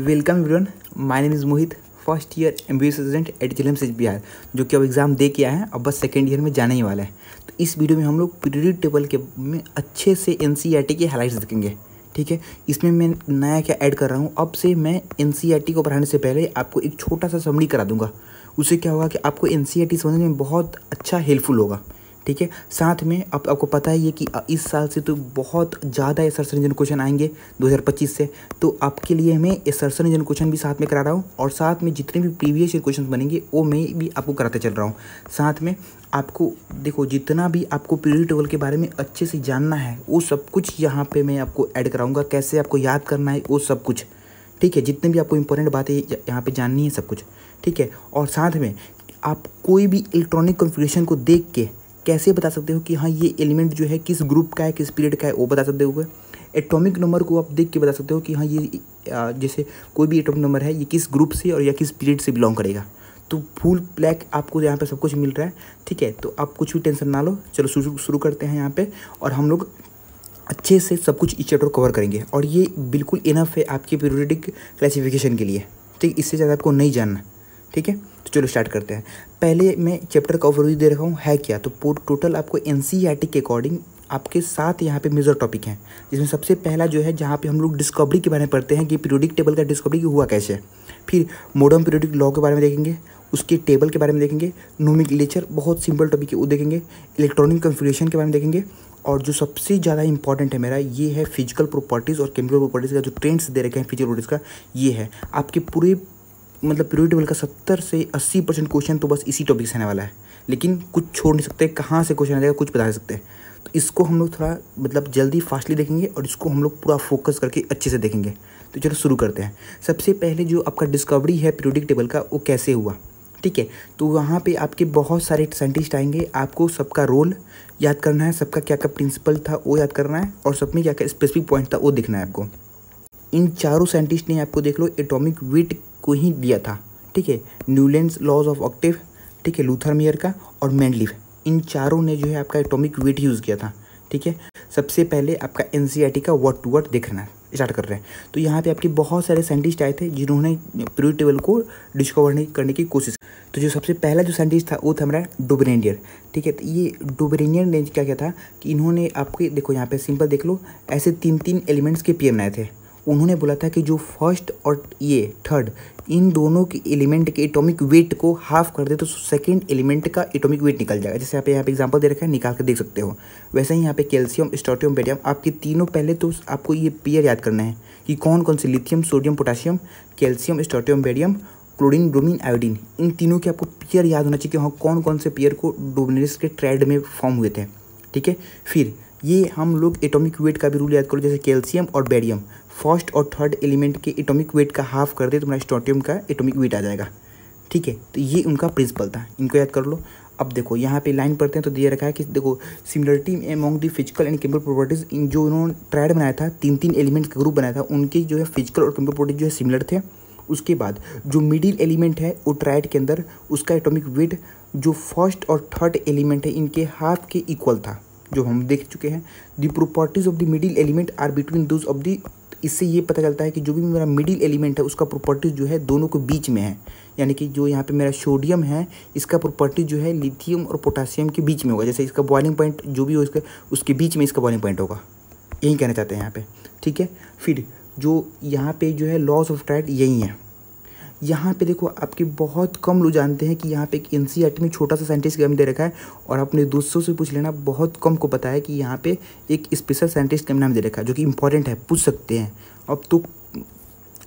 Welcome everyone, my name is Mohit, first year MBA student at JLMC Bihar, जो कि अब exam दे के आए हैं। अब बस सेकेंड ईयर में जाने ही वाला है। तो इस वीडियो में हम लोग पीरियोडिक टेबल के में अच्छे से NCERT के हाइलाइट्स देखेंगे। ठीक है, इसमें मैं नया क्या ऐड कर रहा हूँ। अब से मैं NCERT को पढ़ाने से पहले आपको एक छोटा सा समरी करा दूंगा। उससे क्या होगा कि आपको NCERT समझने में बहुत अच्छा हेल्पफुल होगा। ठीक है, साथ में अब आपको पता ही है कि इस साल से तो बहुत ज़्यादा सर्सरीजन क्वेश्चन आएंगे 2025 से। तो आपके लिए मैं सर्सरीजन क्वेश्चन भी साथ में करा रहा हूँ, और साथ में जितने भी प्रीवियस ईयर क्वेश्चन बनेंगे वो मैं भी आपको कराते चल रहा हूँ। साथ में आपको देखो, जितना भी आपको पीरियोडिक टेबल के बारे में अच्छे से जानना है वो सब कुछ यहाँ पर मैं आपको ऐड कराऊँगा। कैसे आपको याद करना है वो सब कुछ। ठीक है, जितने भी आपको इंपॉर्टेंट बातें यहाँ पर जाननी है सब कुछ। ठीक है, और साथ में आप कोई भी इलेक्ट्रॉनिक कॉन्फ़िगरेशन को देख के कैसे बता सकते हो कि हाँ ये एलिमेंट जो है किस ग्रुप का है, किस पीरियड का है, वो बता सकते हो। एटॉमिक नंबर को आप देख के बता सकते हो कि हाँ ये जैसे कोई भी एटॉमिक नंबर है ये किस ग्रुप से और या किस पीरियड से बिलोंग करेगा। तो फुल ब्लैक आपको यहाँ पे सब कुछ मिल रहा है। ठीक है, तो आप कुछ भी टेंशन ना लो। चलो शुरू करते हैं यहाँ पे, और हम लोग अच्छे से सब कुछ इस चैप्टर कवर करेंगे। और ये बिल्कुल इनफ है आपके पीरियोडिक क्लासिफिकेशन के लिए। ठीक, इससे ज़्यादा आपको नहीं जानना। ठीक है, तो चलो स्टार्ट करते हैं। पहले मैं चैप्टर का ओवरव्यू दे रखा हूँ है क्या। तो टोटल आपको NCERT के अकॉर्डिंग आपके 7 यहाँ पे मेजर टॉपिक हैं, जिसमें सबसे पहला जो है जहाँ पे हम लोग डिस्कवरी के बारे में पढ़ते हैं कि पीरियोडिक टेबल का डिस्कवरी हुआ कैसे। फिर मॉडर्न पीरियोडिक लॉ के बारे में देखेंगे, उसके टेबल के बारे में देखेंगे, नोमेनक्लेचर बहुत सिंपल टॉपिक है वो देखेंगे, इलेक्ट्रॉनिक कॉन्फ़िगरेशन के बारे में देखेंगे, और जो सबसे ज़्यादा इंपॉर्टेंट है मेरा ये है फिजिकल प्रॉपर्टीज़ और केमिकल प्रॉपर्टीज़ का जो ट्रेंड्स दे रखे हैं फिजिकल प्रॉपर्टीज़ का। ये है आपके पूरे मतलब पीरियोडिक टेबल का 70 से 80% क्वेश्चन तो बस इसी टॉपिक से आने वाला है। लेकिन कुछ छोड़ नहीं सकते, कहाँ से क्वेश्चन आ जाएगा कुछ बता नहीं सकते। तो इसको हम लोग थोड़ा मतलब जल्दी फास्टली देखेंगे, और इसको हम लोग पूरा फोकस करके अच्छे से देखेंगे। तो चलो शुरू करते हैं। सबसे पहले जो आपका डिस्कवरी है पीरियोडिक टेबल का वो कैसे हुआ। ठीक है, तो वहाँ पे आपके बहुत सारे साइंटिस्ट आएंगे, आपको सबका रोल याद करना है, सबका क्या क्या प्रिंसिपल था वो याद करना है, और सब में क्या क्या स्पेसिफिक पॉइंट था वो देखना है आपको। इन चारों साइंटिस्ट ने आपको देख लो एटॉमिक वेट को ही दिया था। ठीक है, न्यूलैंड्स लॉज ऑफ ऑक्टेव, ठीक है, लूथर मेयर का और मेंडलीव, इन चारों ने जो है आपका एटॉमिक वेट यूज़ किया था। ठीक है, सबसे पहले आपका NCERT का वर्ड टू वर्ड देखना स्टार्ट कर रहे हैं। तो यहाँ पे आपके बहुत सारे साइंटिस्ट आए थे जिन्होंने पीरियोडिक टेबल को डिस्कवर करने की कोशिश। तो जो सबसे पहला जो साइंटिस्ट था वो था हमारा डुबरेनियर। ठीक है, तो ये डुबरेनियर ने क्या किया था कि इन्होंने आपके देखो यहाँ पे सिंपल देख लो, ऐसे 3 एलिमेंट्स के PM बनाए थे। उन्होंने बोला था कि जो फर्स्ट और ये थर्ड इन दोनों के एलिमेंट के एटॉमिक वेट को हाफ कर दे तो सेकंड एलिमेंट का एटॉमिक वेट निकल जाएगा। जैसे यहाँ पे एग्जांपल दे रखा है, निकाल कर देख सकते हो। वैसे ही यहाँ पे कैल्शियम, स्ट्रोंटियम, बेरियम, आपके तीनों पहले तो आपको ये पेयर याद करना है कि कौन कौन से lithium, sodium, potassium, calcium, strontium, barium, chlorine, bromine, iodine, इन तीनों के आपको पेयर याद होना चाहिए कि हाँ कौन कौन से पेयर को डुबरेनियस के ट्रेड में फॉर्म हुए थे। ठीक है, फिर ये हम लोग एटॉमिक वेट का भी रूल याद करो। जैसे कैल्शियम और बेरियम फर्स्ट और थर्ड एलिमेंट के एटॉमिक वेट का हाफ कर दे तो तुम्हारा स्ट्रोंटियम का एटॉमिक वेट आ जाएगा। ठीक है, तो ये उनका प्रिंसिपल था, इनको याद कर लो। अब देखो यहाँ पे लाइन पढ़ते हैं तो दिया रखा है कि देखो similarity among the physical and chemical properties, इन जो उन्होंने ट्रायड बनाया था, 3 एलिमेंट्स का ग्रुप बनाया था, उनके जो है फिजिकल और केमिकल प्रॉपर्टीज जो है सिमिलर थे। उसके बाद जो मिडिल एलिमेंट है वो ट्रायड के अंदर उसका एटॉमिक वेट जो फर्स्ट और थर्ड एलिमेंट है इनके हाफ के इक्वल था, जो हम देख चुके हैं। The properties of the middle element are between those of the, इससे ये पता चलता है कि जो भी मेरा मिडिल एलिमेंट है उसका प्रॉपर्टीज जो है दोनों के बीच में है। यानी कि जो यहाँ पे मेरा सोडियम है इसका प्रॉपर्टीज जो है लिथियम और पोटासियम के बीच में होगा। जैसे इसका बॉइलिंग पॉइंट जो भी हो इसका उसके बीच में इसका बॉइलिंग पॉइंट होगा, यही कहना चाहते हैं यहाँ पे। ठीक है, फिर जो यहाँ पे जो है लॉस ऑफ ट्रायड यही है। यहाँ पे देखो आपके बहुत कम लोग जानते हैं कि यहाँ पे एक NCERT में छोटा सा साइंटिस्ट का नाम दे रखा है, और अपने दोस्तों से पूछ लेना, बहुत कम को पता है कि यहाँ पे एक स्पेशल साइंटिस्ट का नाम दे रखा है जो कि इंपॉर्टेंट है, पूछ सकते हैं। अब तो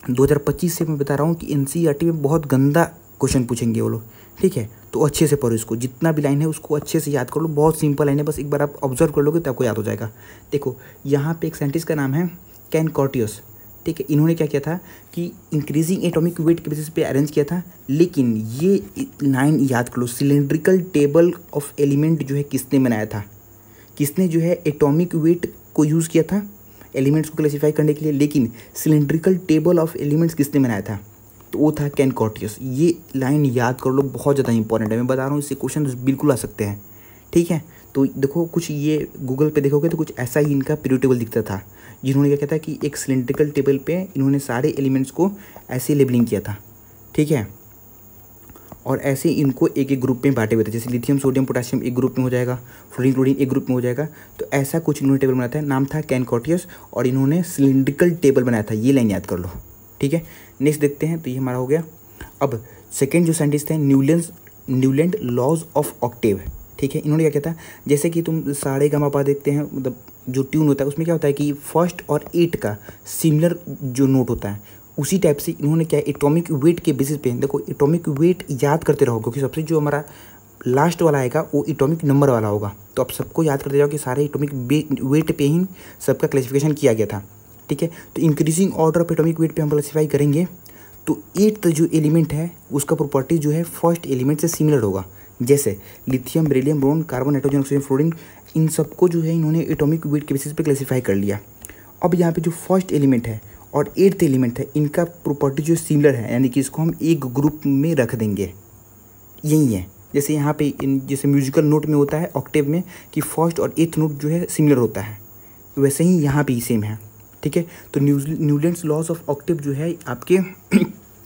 2025 से मैं बता रहा हूँ कि NCERT में बहुत गंदा क्वेश्चन पूछेंगे वो लोग। ठीक है, तो अच्छे से पढ़ो इसको, जितना भी लाइन है उसको अच्छे से याद कर लो। बहुत सिंपल लाइन है, बस एक बार आप ऑब्जर्व कर लोगे तो आपको याद हो जाएगा। देखो यहाँ पे एक साइंटिस्ट का नाम है कैन कॉर्टियस। ठीक है, इन्होंने क्या किया था कि इंक्रीजिंग एटॉमिक वेट के बेसिस पे अरेंज किया था। लेकिन ये लाइन याद कर लो, सिलेंड्रिकल टेबल ऑफ एलिमेंट जो है किसने बनाया था, किसने जो है एटॉमिक वेट को यूज़ किया था एलिमेंट्स को क्लासीफाई करने के लिए, लेकिन सिलेंड्रिकल टेबल ऑफ एलिमेंट्स किसने बनाया था, तो वो था कैन कॉर्टियस। ये लाइन याद कर लो, बहुत ज़्यादा इंपॉर्टेंट है। मैं बता रहा हूँ इससे क्वेश्चन बिल्कुल आ सकते हैं। ठीक है, तो देखो कुछ ये गूगल पे देखोगे तो कुछ ऐसा ही इनका पीरियोडिक टेबल दिखता था। जिन्होंने क्या किया था कि एक सिलेंड्रिकल टेबल पे इन्होंने सारे एलिमेंट्स को ऐसे लेबलिंग किया था, ठीक है, और ऐसे इनको एक एक ग्रुप में बांटे हुए थे। जैसे लिथियम सोडियम पोटासियम एक ग्रुप में हो जाएगा, फ्लोरीन क्लोरीन एक ग्रुप में हो जाएगा। तो ऐसा कुछ इन्होंने टेबल बनाया था, नाम था कैनकोटियस, और इन्होंने सिलिंड्रिकल टेबल बनाया था। ये लाइन याद कर लो, ठीक है। नेक्स्ट देखते हैं, तो ये हमारा हो गया। अब सेकेंड जो साइंटिस्ट हैं न्यूलैंड लॉज ऑफ ऑक्टेव, ठीक है। इन्होंने क्या किया था, जैसे कि तुम सारे गा मा पा देखते हैं, मतलब जो ट्यून होता है उसमें क्या होता है कि फर्स्ट और 8 का सिमिलर जो नोट होता है, उसी टाइप से इन्होंने क्या एटॉमिक वेट के बेसिस पे, देखो एटॉमिक वेट याद करते रहो, क्योंकि सबसे जो हमारा लास्ट वाला आएगा वो एटॉमिक नंबर वाला होगा। तो आप सबको याद करते जाओ कि सारे एटॉमिक वेट पे ही सबका क्लासिफिकेशन किया गया था, ठीक है। तो increasing order of atomic weight पे हम क्लासीफाई करेंगे, तो 8th जो एलिमेंट है उसका प्रॉपर्टी जो है फर्स्ट एलिमेंट से सिमिलर होगा। जैसे lithium, beryllium, boron, carbon, nitrogen, oxygen, fluorine, इन सबको जो है इन्होंने एटॉमिक वेट के बेसिस पे क्लासीफाई कर लिया। अब यहाँ पे जो फर्स्ट एलिमेंट है और 8th एलिमेंट है, इनका प्रॉपर्टी जो सिमिलर है, यानी कि इसको हम एक ग्रुप में रख देंगे। यही है, जैसे यहाँ पे जैसे म्यूजिकल नोट में होता है ऑक्टेव में कि फर्स्ट और 8th नोट जो है सिमिलर होता है, वैसे ही यहाँ पे सेम है, ठीक है। तो न्यूलैंड्स लॉज ऑफ ऑक्टेव जो है आपके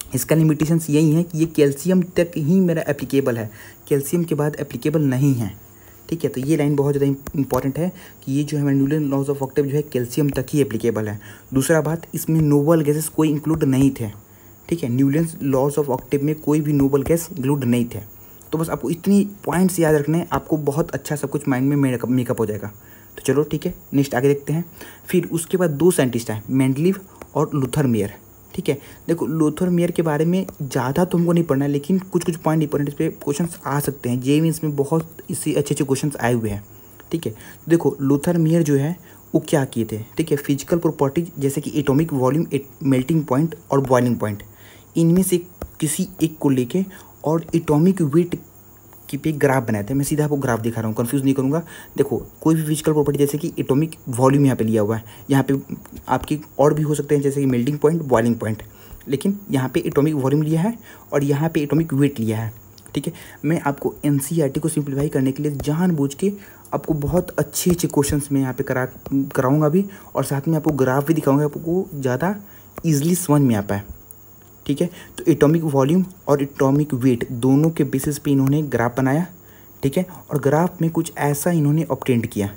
इसका लिमिटेशंस यही है कि ये कैल्शियम तक ही मेरा एप्लीकेबल है, कैल्शियम के बाद एप्लीकेबल नहीं है, ठीक है। तो ये लाइन बहुत ज़्यादा इंपॉर्टेंट है कि ये जो है न्यूलैंड लॉज ऑफ ऑक्टेव जो है कैल्शियम तक ही एप्लीकेबल है। दूसरा बात, इसमें नोबल गैसेस कोई इंक्लूड नहीं थे, ठीक है। न्यूलैंड लॉज ऑफ ऑक्टेव में कोई भी नोबल गैस इंक्लूड नहीं थे। तो बस आपको इतनी पॉइंट्स याद रखने हैं, आपको बहुत अच्छा सब कुछ माइंड में मेकअप हो जाएगा। तो चलो ठीक है, नेक्स्ट आगे देखते हैं। फिर उसके बाद 2 साइंटिस्ट हैं, मेंडलीव और लूथर मेयर, ठीक है। देखो लूथर मेयर के बारे में ज़्यादा तो हमको नहीं पढ़ना है, लेकिन कुछ कुछ पॉइंट इंपॉर्टेंट इस पर क्वेश्चन आ सकते हैं। जेईई में बहुत इससे अच्छे अच्छे क्वेश्चन आए हुए हैं, ठीक है। देखो लूथर मेयर जो है वो क्या किए थे, ठीक है, फिजिकल प्रॉपर्टीज जैसे कि एटॉमिक वॉल्यूम, मेल्टिंग पॉइंट और बॉइलिंग पॉइंट, इनमें से किसी एक को लेके और एटॉमिक वेट की पे ग्राफ बनाए थे। मैं सीधा आपको ग्राफ दिखा रहा हूँ, कंफ्यूज नहीं करूँगा। देखो कोई भी फिजिकल प्रॉपर्टी जैसे कि एटॉमिक वॉल्यूम यहाँ पे लिया हुआ है, यहाँ पे आपकी और भी हो सकते हैं जैसे कि मेल्टिंग पॉइंट, बॉइलिंग पॉइंट, लेकिन यहाँ पे एटॉमिक वॉल्यूम लिया है और यहाँ पे एटॉमिक वेट लिया है, ठीक है। मैं आपको एनसीईआरटी को सिंप्लीफाई करने के लिए जानबूझ के आपको बहुत अच्छे अच्छे क्वेश्चंस में यहाँ पे कराऊंगा भी, और साथ में आपको ग्राफ भी दिखाऊंगा, आपको ज़्यादा ईजिली समझ में आ पाए, ठीक है। तो एटॉमिक वॉल्यूम और एटॉमिक वेट दोनों के बेसिस पे इन्होंने ग्राफ बनाया, ठीक है। और ग्राफ में कुछ ऐसा इन्होंने ऑब्टेंड किया,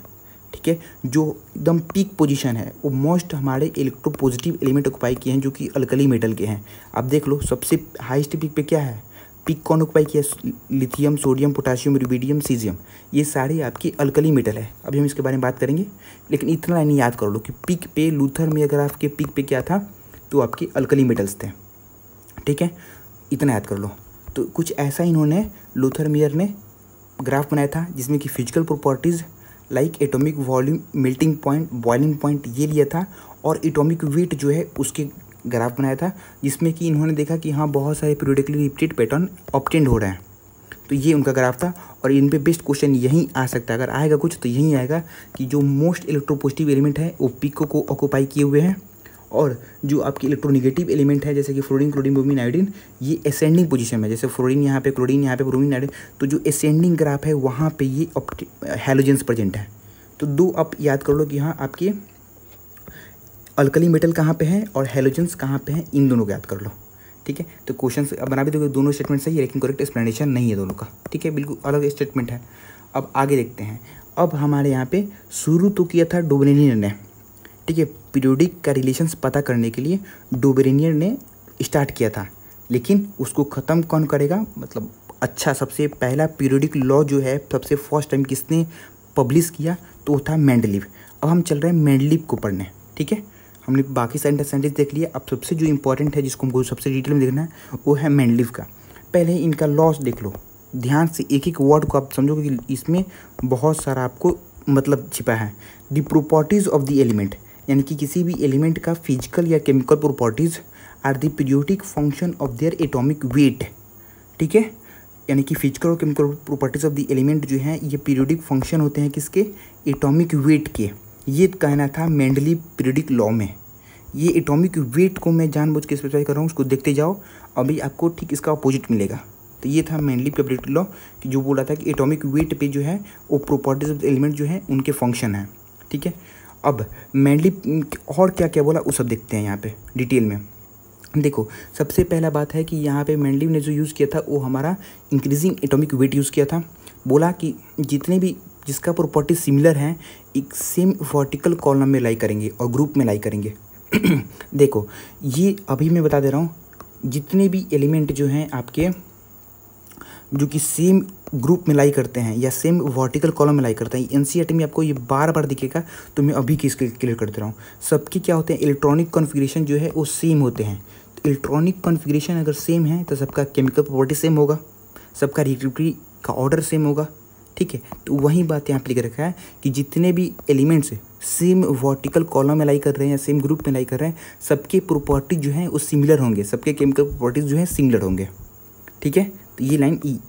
ठीक है, जो एकदम पीक पोजीशन है, वो मोस्ट हमारे इलेक्ट्रोपॉजिटिव एलिमेंट ऑक्युपाई किए हैं जो कि अल्कली मेटल के हैं। आप देख लो सबसे हाईएस्ट पीक पे क्या है, पीक कौन ऑक्युपाई किया, lithium, sodium, potassium, rubidium, caesium, ये सारे आपकी अल्कली मेटल है। अभी हम इसके बारे में बात करेंगे, लेकिन इतना लाइन याद कर लो कि पीक पे लूथर मेयर ग्राफ के पीक पे क्या था, तो आपके अल्कली मेटल्स थे, ठीक है, इतना याद कर लो। तो कुछ ऐसा इन्होंने लूथर मेयर ने ग्राफ बनाया था जिसमें कि physical properties like atomic volume, melting point, boiling point ये लिया था, और एटॉमिक वेट जो है उसके ग्राफ बनाया था, जिसमें कि इन्होंने देखा कि हाँ बहुत सारे पीरियोडिकली रिपीटेड पैटर्न ऑब्टेंड हो रहे हैं। तो ये उनका ग्राफ था, और इन पे बेस्ट क्वेश्चन यहीं आ सकता है, अगर आएगा कुछ तो यहीं आएगा कि जो मोस्ट इलेक्ट्रोपॉजिटिव एलिमेंट है वो पीक को ऑक्युपाई किए हुए हैं, और जो आपकी इलेक्ट्रोनेगेटिव एलिमेंट है जैसे कि फ्लोरीन, क्लोरीन, ब्रोमीन, आयोडीन, ये असेंडिंग पोजीशन में, जैसे फ्लोरीन यहाँ पे, क्लोरीन यहाँ पे, ब्रोमीन, आयोडीन, तो जो असेंडिंग ग्राफ है वहाँ पे ये हैलोजेंस प्रेजेंट है। तो 2 आप याद कर लो कि हाँ आपके अल्कली मेटल कहाँ पे है और हैलोजेंस कहाँ पे है, इन दोनों को याद कर लो, ठीक है। तो क्वेश्चन बना भी दोगे, दोनों स्टेटमेंट सही है, लेकिन करेक्ट एक्सप्लेनेशन नहीं है दोनों का, ठीक है, बिल्कुल अलग स्टेटमेंट है। अब आगे देखते हैं। अब हमारे यहाँ पे शुरू तो किया था डोबरेनियर ने, ठीक है, पीरियोडिक का रिलेशंस पता करने के लिए डोबरेनियर ने स्टार्ट किया था, लेकिन उसको ख़त्म कौन करेगा, मतलब अच्छा सबसे पहला पीरियोडिक लॉ जो है सबसे फर्स्ट टाइम किसने पब्लिश किया, तो वो था मेंडलीव। अब हम चल रहे हैं मेंडलीव को पढ़ने, ठीक है। हमने बाकी साइंटिस्ट देख लिया, अब सबसे जो इंपॉर्टेंट है जिसको हमको सबसे डिटेल में देखना है वो है मेंडलीव का। पहले इनका लॉस देख लो ध्यान से, एक एक वर्ड को आप समझोगे कि इसमें बहुत सारा आपको मतलब छिपा है। The properties of the element, यानी कि किसी भी एलिमेंट का फिजिकल या chemical properties are the periodic function of their atomic weight, ठीक है, यानी कि फिजिकल और chemical properties of the element जो हैं ये पीरियोडिक फंक्शन होते हैं किसके, एटॉमिक वेट के। ये कहना था मेंडलीव पीरियोडिक लॉ में। ये एटॉमिक वेट को मैं जानबूझ के स्पेसिफाई कर रहा हूँ, उसको देखते जाओ, अभी आपको ठीक इसका अपोजिट मिलेगा। तो ये था मेंडलीव का पीरियोडिक लॉ कि जो बोला था कि एटॉमिक वेट पे जो है वो प्रॉपर्टीज ऑफ द एलिमेंट जो है उनके फंक्शन है, ठीक है। अब मेंडलीव और क्या क्या बोला वो सब देखते हैं यहाँ पे डिटेल में। देखो सबसे पहला बात है कि यहाँ पे मेंडलीव ने जो यूज़ किया था वो हमारा इंक्रीजिंग एटॉमिक वेट यूज़ किया था। बोला कि जितने भी जिसका प्रॉपर्टी सिमिलर हैं एक सेम वर्टिकल कॉलम में लाई करेंगे और ग्रुप में लाई करेंगे। देखो ये अभी मैं बता दे रहा हूँ, जितने भी एलिमेंट जो हैं आपके जो कि सेम ग्रुप में लाई करते हैं या सेम वर्टिकल कॉलम में लाई करते हैं, एनसीईआरटी में आपको ये बार बार दिखेगा, तो मैं अभी किसके क्लियर कर दे रहा हूँ। सबके क्या होते हैं, इलेक्ट्रॉनिक कॉन्फ़िगरेशन जो है वो सेम होते हैं। तो इलेक्ट्रॉनिक कॉन्फ़िगरेशन अगर सेम है तो सबका केमिकल प्रॉपर्टी सेम होगा, सबका रिएक्टिविटी का ऑर्डर सेम होगा, ठीक है। तो वही बात यहाँ पे लिख रखा है कि जितने भी एलिमेंट्स सेम वर्टिकल कॉलम में लाई कर रहे हैं या सेम ग्रुप में लाई कर रहे हैं, सबके प्रॉपर्टी जो हैं वो सिमिलर होंगे, सबके केमिकल प्रॉपर्टीज जो हैं सिमिलर होंगे, ठीक है। तो ये लाइन ई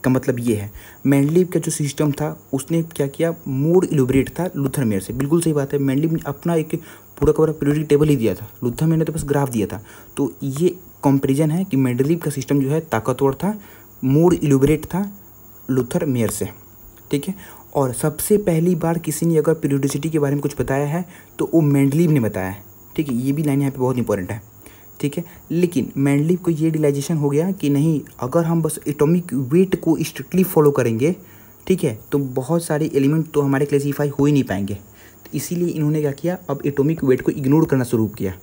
का मतलब ये है। मेंडलीव का जो सिस्टम था उसने क्या किया, मोर इलोबरेट था लूथर मेयर से। बिल्कुल सही बात है, मेंडलीव ने अपना एक पूरा का पूरा पीरियोडिक टेबल ही दिया था, लूथर मेयर ने तो बस ग्राफ दिया था। तो ये कंपैरिजन है कि मेंडलीव का सिस्टम जो है ताकतवर था, मोर इलोबरेट था लूथर मेयर से, ठीक है। और सबसे पहली बार किसी ने अगर पीरियोडिसिटी के बारे में कुछ बताया है तो वो मेंडलीव ने बताया है, ठीक है। ये भी लाइन यहाँ पे बहुत इंपॉर्टेंट है, ठीक है। लेकिन मेंडलीव को ये रियलाइजेशन हो गया कि नहीं, अगर हम बस एटॉमिक वेट को स्ट्रिक्टली फॉलो करेंगे, ठीक है, तो बहुत सारे एलिमेंट तो हमारे क्लासीफाई हो ही नहीं पाएंगे। तो इसीलिए इन्होंने क्या किया, अब एटॉमिक वेट को इग्नोर करना शुरू किया।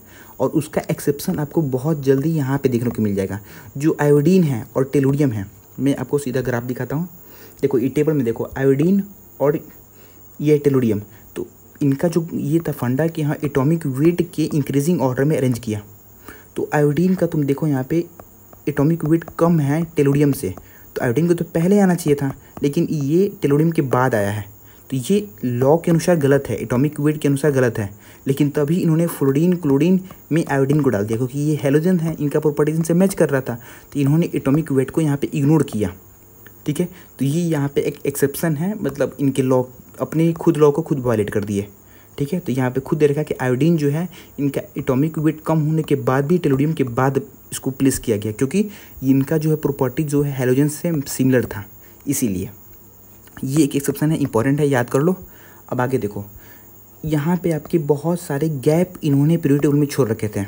और उसका एक्सेप्शन आपको बहुत जल्दी यहाँ पे देखने को मिल जाएगा। जो आयोडीन है और टेलुरियम है, मैं आपको सीधा ग्राफ दिखाता हूँ। देखो ये टेबल में देखो आयोडीन और ये टेलुरियम, तो इनका जो ये था फंडा कि हाँ एटॉमिक वेट के इंक्रीजिंग ऑर्डर में अरेंज किया। तो आयोडीन का तुम देखो यहाँ पे एटॉमिक वेट कम है टेलुरियम से, तो आयोडीन को तो पहले आना चाहिए था, लेकिन ये टेलुरियम के बाद आया है। तो ये लॉ के अनुसार गलत है, एटॉमिक वेट के अनुसार गलत है। लेकिन तभी इन्होंने फ्लोरीन क्लोरीन में आयोडीन को डाल दिया, क्योंकि ये हैलोजन है, इनका प्रॉपर्टीज इनसे मैच कर रहा था। तो इन्होंने एटॉमिक वेट को यहाँ पे इग्नोर किया, ठीक है। तो ये यहाँ पे एक एक्सेप्शन है, मतलब इनके लॉ अपने खुद लॉ को खुद वायलेट कर दिए, ठीक है। तो यहाँ पे खुद दे रखा है कि आयोडीन जो है इनका एटॉमिक वेट कम होने के बाद भी टेलुरियम के बाद इसको प्लेस किया गया, क्योंकि इनका जो है प्रॉपर्टी जो है हैलोजन से सिमिलर था, इसीलिए ये एक एक्सेप्शन है, इंपॉर्टेंट है, याद कर लो। अब आगे देखो, यहाँ पे आपके बहुत सारे गैप इन्होंने पीरियोडिक टेबल में छोड़ रखे थे।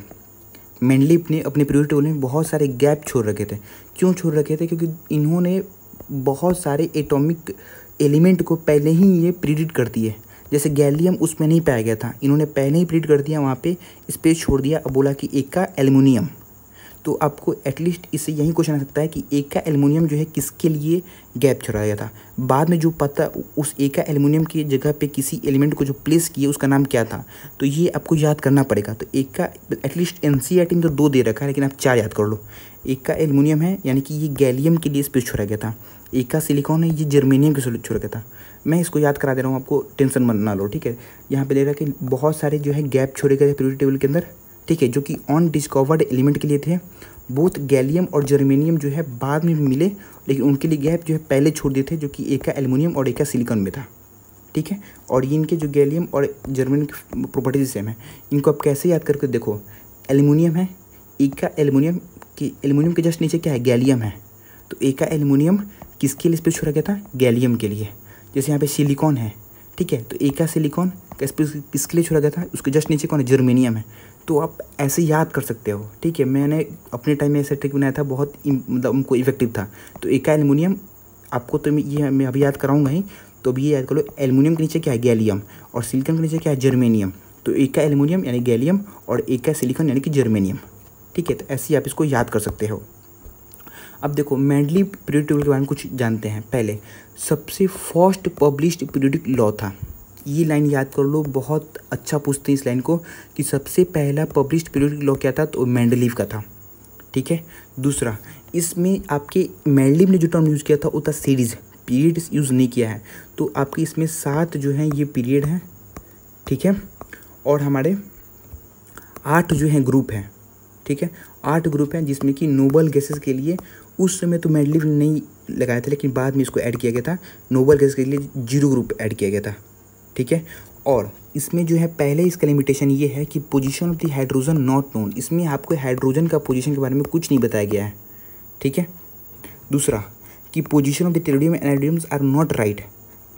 मेंडलीव ने अपने पीरियोडिक टेबल में बहुत सारे गैप छोड़ रखे थे। क्यों छोड़ रखे थे? क्योंकि इन्होंने बहुत सारे एटॉमिक एलिमेंट को पहले ही ये प्रिडिक्ट कर दिए। जैसे गैलियम उसमें नहीं पाया गया था, इन्होंने पहले ही प्रिडिक्ट कर दिया, वहाँ पे स्पेस छोड़ दिया। अब बोला कि एक का एल्युमिनियम, तो आपको एटलीस्ट इससे यही क्वेश्चन आ सकता है कि एक का एल्युमिनियम जो है किसके लिए गैप छोड़ा गया था। बाद में जो पता उस एक का एल्युमिनियम की जगह पे किसी एलिमेंट को जो प्लेस किए उसका नाम क्या था, तो ये आपको याद करना पड़ेगा। तो एक का एटलीस्ट एनसीईआरटी में तो 2 दे रखा है, लेकिन आप 4 याद कर लो। एक का एल्युमिनियम है, यानी कि ये गैलियम के लिए स्पेस छोड़ा गया था। एक का सिलिकॉन है, ये जर्मेनियम के लिए छोड़ा गया था। मैं इसको याद करा दे रहा हूँ, आपको टेंशन मत ना लो, ठीक है। यहाँ पे दे रहा है कि बहुत सारे जो है गैप छोड़े गए पीरियोडिक टेबल के अंदर, ठीक है, जो कि अनडिस्कवर्ड एलिमेंट के लिए थे। बोथ गैलियम और जर्मेनियम जो है बाद में मिले, लेकिन उनके लिए गैप जो है पहले छोड़ दिए थे, जो कि एक का एल्युमिनियम और एक का सिलिकॉन में था, ठीक है। और ये इनके जो गैलियम और जर्मेनियम की प्रॉपर्टीज सेम है। इनको आप कैसे याद करके देखो, एल्युमिनियम है, एक का एल्युमिनियम के जस्ट नीचे क्या है, गैलियम है। तो एक का एल्युमिनियम किसके लिए स्पेस छोड़ा गया था, गैलियम के लिए। जैसे यहाँ पे सिलिकॉन है, ठीक है, तो एक का सिलिकॉन का स्पेस किसके लिए छोड़ा गया था, उसके जस्ट नीचे कौन है, जर्मेनियम है। तो आप ऐसे याद कर सकते हो, ठीक है। मैंने अपने टाइम में ऐसा ट्रिक बनाया था, बहुत मतलब उनको इफेक्टिव था। तो एक का एल्युमिनियम आपको तो ये मैं अभी याद कराऊंगा ही, तो अभी ये याद कर लो, एल्युमिनियम के नीचे क्या है, गैलियम, और सिलिकॉन के नीचे क्या है, जर्मेनियम। तो एक का एल्युमिनियम यानी गैलियम और एक का सिलिकॉन यानी कि जर्मेनियम, ठीक है। तो ऐसे ही आप इसको याद कर सकते हो। अब देखो मेंडलीव पीरियोडिक टेबल के बारे में कुछ जानते हैं। पहले सबसे फर्स्ट पब्लिश्ड पीरियोडिक लॉ था, ये लाइन याद कर लो, बहुत अच्छा पूछते हैं इस लाइन को कि सबसे पहला पब्लिश्ड पीरियोडिक लॉ क्या था, तो मेंडलीव का था, ठीक है। दूसरा, इसमें आपके मेंडलीव ने जो टर्म यूज़ किया था वो था सीरीज़, पीरियड यूज़ नहीं किया है। तो आपके इसमें 7 जो हैं ये पीरियड हैं, ठीक है, और हमारे 8 जो हैं ग्रुप हैं, ठीक है। 8 ग्रुप हैं, जिसमें कि नोबल गैसेस के लिए उस समय तो मेंडलीव ने नहीं लगाया था, लेकिन बाद में इसको ऐड किया गया था। नोबल गैस के लिए 0 ग्रुप ऐड किया गया था, ठीक है। और इसमें जो है पहले इसका लिमिटेशन ये है कि position of the hydrogen not known, इसमें आपको हाइड्रोजन का पोजीशन के बारे में कुछ नहीं बताया गया है, ठीक है। दूसरा कि position of the tellurium and एनाडियम्स आर नॉट राइट,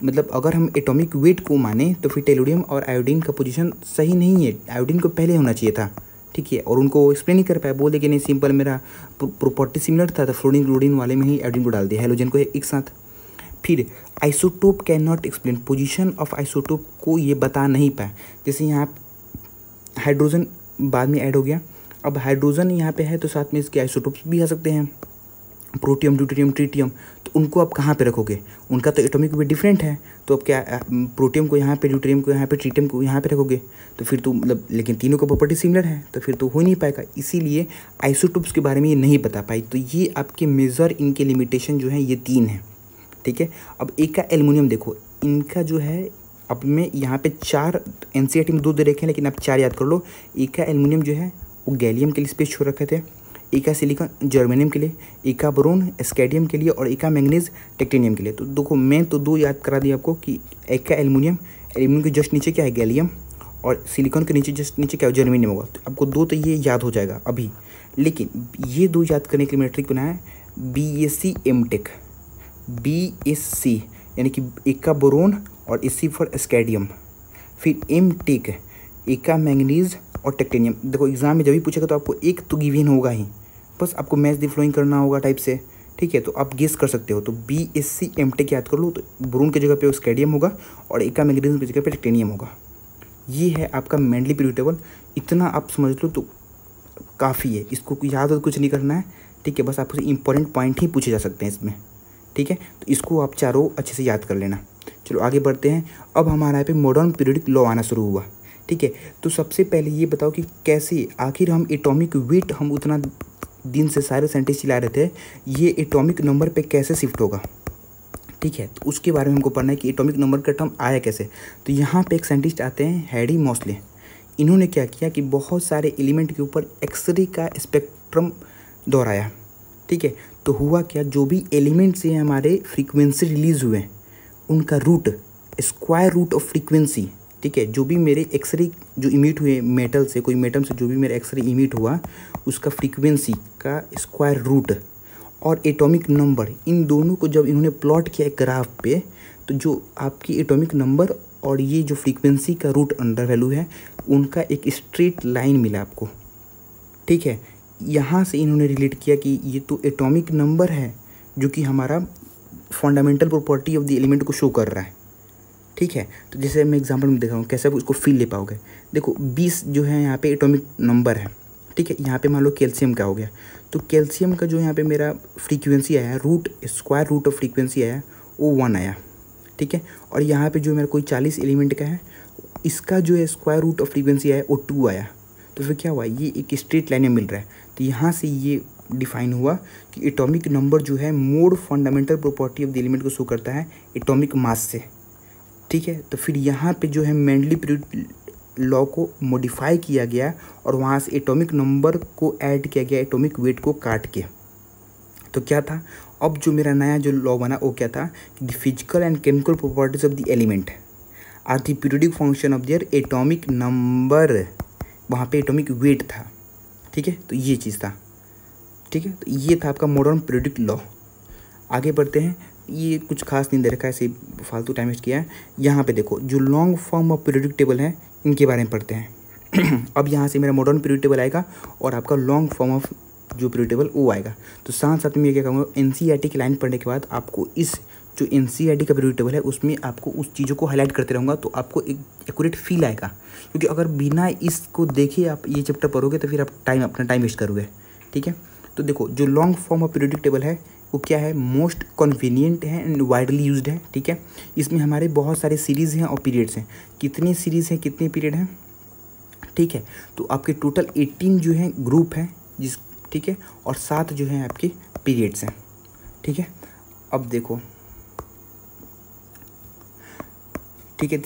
मतलब अगर हम एटॉमिक वेट को माने तो फिर टेलुरियम और आयोडीन का पोजीशन सही नहीं है, आयोडीन को पहले होना चाहिए था, ठीक है। और उनको एक्सप्लेन नहीं कर पाया, बोले कि नहीं सिंपल मेरा प्रॉपर्टी सिमिलर था तो फ्लोरीन क्लोरीन वाले में ही आयोडीन को डाल दिया, हेलोजन को एक साथ। फिर isotope can not explain, position of isotope को ये बता नहीं पाया। जैसे यहाँ हाइड्रोजन बाद में ऐड हो गया, अब हाइड्रोजन यहाँ पे है तो साथ में इसके आइसोटोप्स भी आ सकते हैं, प्रोटियम ड्यूटेरियम ट्रिटियम, तो उनको आप कहाँ पे रखोगे, उनका तो एटॉमिक वेट डिफरेंट है, तो अब क्या प्रोटियम को यहाँ पे, ड्यूटेरियम को यहाँ पे, ट्रिटियम को यहाँ पे रखोगे, तो फिर तो मतलब लेकिन तीनों का प्रॉपर्टी सिमिलर है तो फिर तो हो नहीं पाएगा, इसीलिए आइसोटोप्स के बारे में ये नहीं बता पाई। तो ये आपके मेजर इनके लिमिटेशन जो है ये 3 हैं, ठीक है। अब एक का एल्युमिनियम देखो, इनका जो है अब मैं यहाँ पे 4 एनसीईआरटी में 2 दे रखे हैं लेकिन आप 4 याद कर लो। एक का एल्युमिनियम जो है वो गैलियम के लिए स्पेस छोड़ रखे थे, एक का सिलिकॉन जर्मेनियम के लिए, एक का बोरोन स्कैडियम के लिए और एक का मैंगनीज टिटेनियम के लिए। तो देखो मैं तो 2 याद करा दिया आपको कि एक का एल्युमिनियम, एल्युमिनियम के जस्ट नीचे क्या है गैलियम, और सिलिकॉन के नीचे जस्ट नीचे क्या है जर्मेनियम होगा। तो आपको 2 तो ये याद हो जाएगा अभी, लेकिन ये 2 याद करने के लिए मैंने ट्रिक बनाया है, BSc एमटेक, BSc यानी कि एक का बोरोन और SC फॉर स्कैडियम, फिर एमटेक एक का मैंगनीज और टिटेनियम। देखो एग्जाम में जब भी पूछेगा तो आपको एक तो गिवन होगा ही, बस आपको मैच द फ्लोइंग करना होगा टाइप से, ठीक है। तो आप गेस कर सकते हो, तो BSc एमटेक याद कर लो, तो बोरोन की जगह पे स्कैडियम होगा और एक का मैंगनीज की जगह पे टिटेनियम होगा। ये है आपका मेनली पीरियोडिक टेबल, इतना आप समझ लो तो काफ़ी है, इसको याद और कुछ नहीं करना है, ठीक है। बस आपसे इंपॉर्टेंट पॉइंट ही पूछे जा सकते हैं इसमें, ठीक है। तो इसको आप चारों अच्छे से याद कर लेना। चलो आगे बढ़ते हैं। अब हमारा यहाँ पे मॉडर्न पीरियोडिक लॉ आना शुरू हुआ, ठीक है। तो सबसे पहले ये बताओ कि कैसे आखिर हम एटॉमिक वेट, हम उतना दिन से सारे साइंटिस्ट चिल्ला रहे थे, ये एटॉमिक नंबर पे कैसे शिफ्ट होगा, ठीक है। तो उसके बारे में हमको पढ़ना है कि एटॉमिक नंबर का टर्म आया कैसे। तो यहाँ पे एक साइंटिस्ट आते हैं हैरी मॉसले, इन्होंने क्या किया कि बहुत सारे एलिमेंट के ऊपर एक्सरे का स्पेक्ट्रम दोहराया, ठीक है। तो हुआ क्या, जो भी एलिमेंट से हमारे फ्रीक्वेंसी रिलीज हुए उनका root, square root of frequency, ठीक है। जो भी मेरे एक्सरे जो इमिट हुए मेटल से, कोई मेटल से जो भी मेरा एक्सरे इमिट हुआ उसका फ्रीक्वेंसी का स्क्वायर रूट और एटॉमिक नंबर, इन दोनों को जब इन्होंने प्लॉट किया एक ग्राफ पे, तो जो आपकी एटॉमिक नंबर और ये जो फ्रीक्वेंसी का रूट अंडर वैल्यू है उनका एक स्ट्रेट लाइन मिला आपको, ठीक है। यहाँ से इन्होंने रिलेट किया कि ये तो एटॉमिक नंबर है जो कि हमारा fundamental property of the element को शो कर रहा है, ठीक है। तो जैसे मैं एग्जांपल में दिखाऊँ कैसे आप उसको फील ले पाओगे। देखो 20 जो है यहाँ पे एटॉमिक नंबर है, ठीक है। यहाँ पे मान लो कैल्शियम का हो गया, तो कैल्शियम का जो यहाँ पे मेरा फ्रीक्वेंसी आया, root square root of frequency आया वो 1 आया, ठीक है। और यहाँ पे जो मेरा कोई 40 एलिमेंट का है, इसका जो है स्क्वायर रूट ऑफ फ्रीक्वेंसी आया वो 2 आया। तो फिर क्या हुआ, ये एक स्ट्रेट लाइन में मिल रहा है। तो यहाँ से ये डिफाइन हुआ कि एटॉमिक नंबर जो है मोर fundamental property of the element को शो करता है एटॉमिक मास से, ठीक है। तो फिर यहाँ पे जो है मेनली पीरियोडिक लॉ को मॉडिफाई किया गया और वहाँ से एटॉमिक नंबर को ऐड किया गया एटॉमिक वेट को काट के। तो क्या था, अब जो मेरा नया जो लॉ बना वो क्या था कि the physical and chemical properties of the element are the periodic function of their atomic number, वहाँ पे एटॉमिक वेट था, ठीक है। तो ये चीज़ था, ठीक है। तो ये था आपका मॉडर्न पीरियोडिक लॉ। आगे बढ़ते हैं, ये कुछ खास नहीं दे रखा है, ऐसे फालतू टाइम वेस्ट किया है। यहाँ पे देखो जो long form of periodic table है इनके बारे में पढ़ते हैं। अब यहाँ से मेरा मॉडर्न पीरियोडिक टेबल आएगा और आपका लॉन्ग फॉर्म ऑफ जो पीरियोडिक टेबल वो आएगा। तो साथ साथ में ये क्या कहूँगा, एनसीईआरटी की लाइन पढ़ने के बाद आपको इस जो एनसीईआरटी का पीरियोडिक टेबल है उसमें आपको उस चीज़ों को हाईलाइट करते रहूँगा, तो आपको एक एक्यूरेट फील आएगा। क्योंकि अगर बिना इसको देखे आप ये चैप्टर पढ़ोगे तो फिर आप अपना टाइम वेस्ट करोगे, ठीक है। तो देखो जो long form of periodic table है वो क्या है, मोस्ट कन्वीनियंट है एंड वाइडली यूज्ड है, ठीक है। इसमें हमारे बहुत सारे सीरीज़ हैं और पीरियड्स हैं। कितनी सीरीज़ हैं, कितने पीरियड हैं, ठीक है। तो आपके टोटल 18 जो है ग्रुप है ठीक है, और 7 जो है आपके पीरियड्स हैं, ठीक है। अब देखो, ठीक है,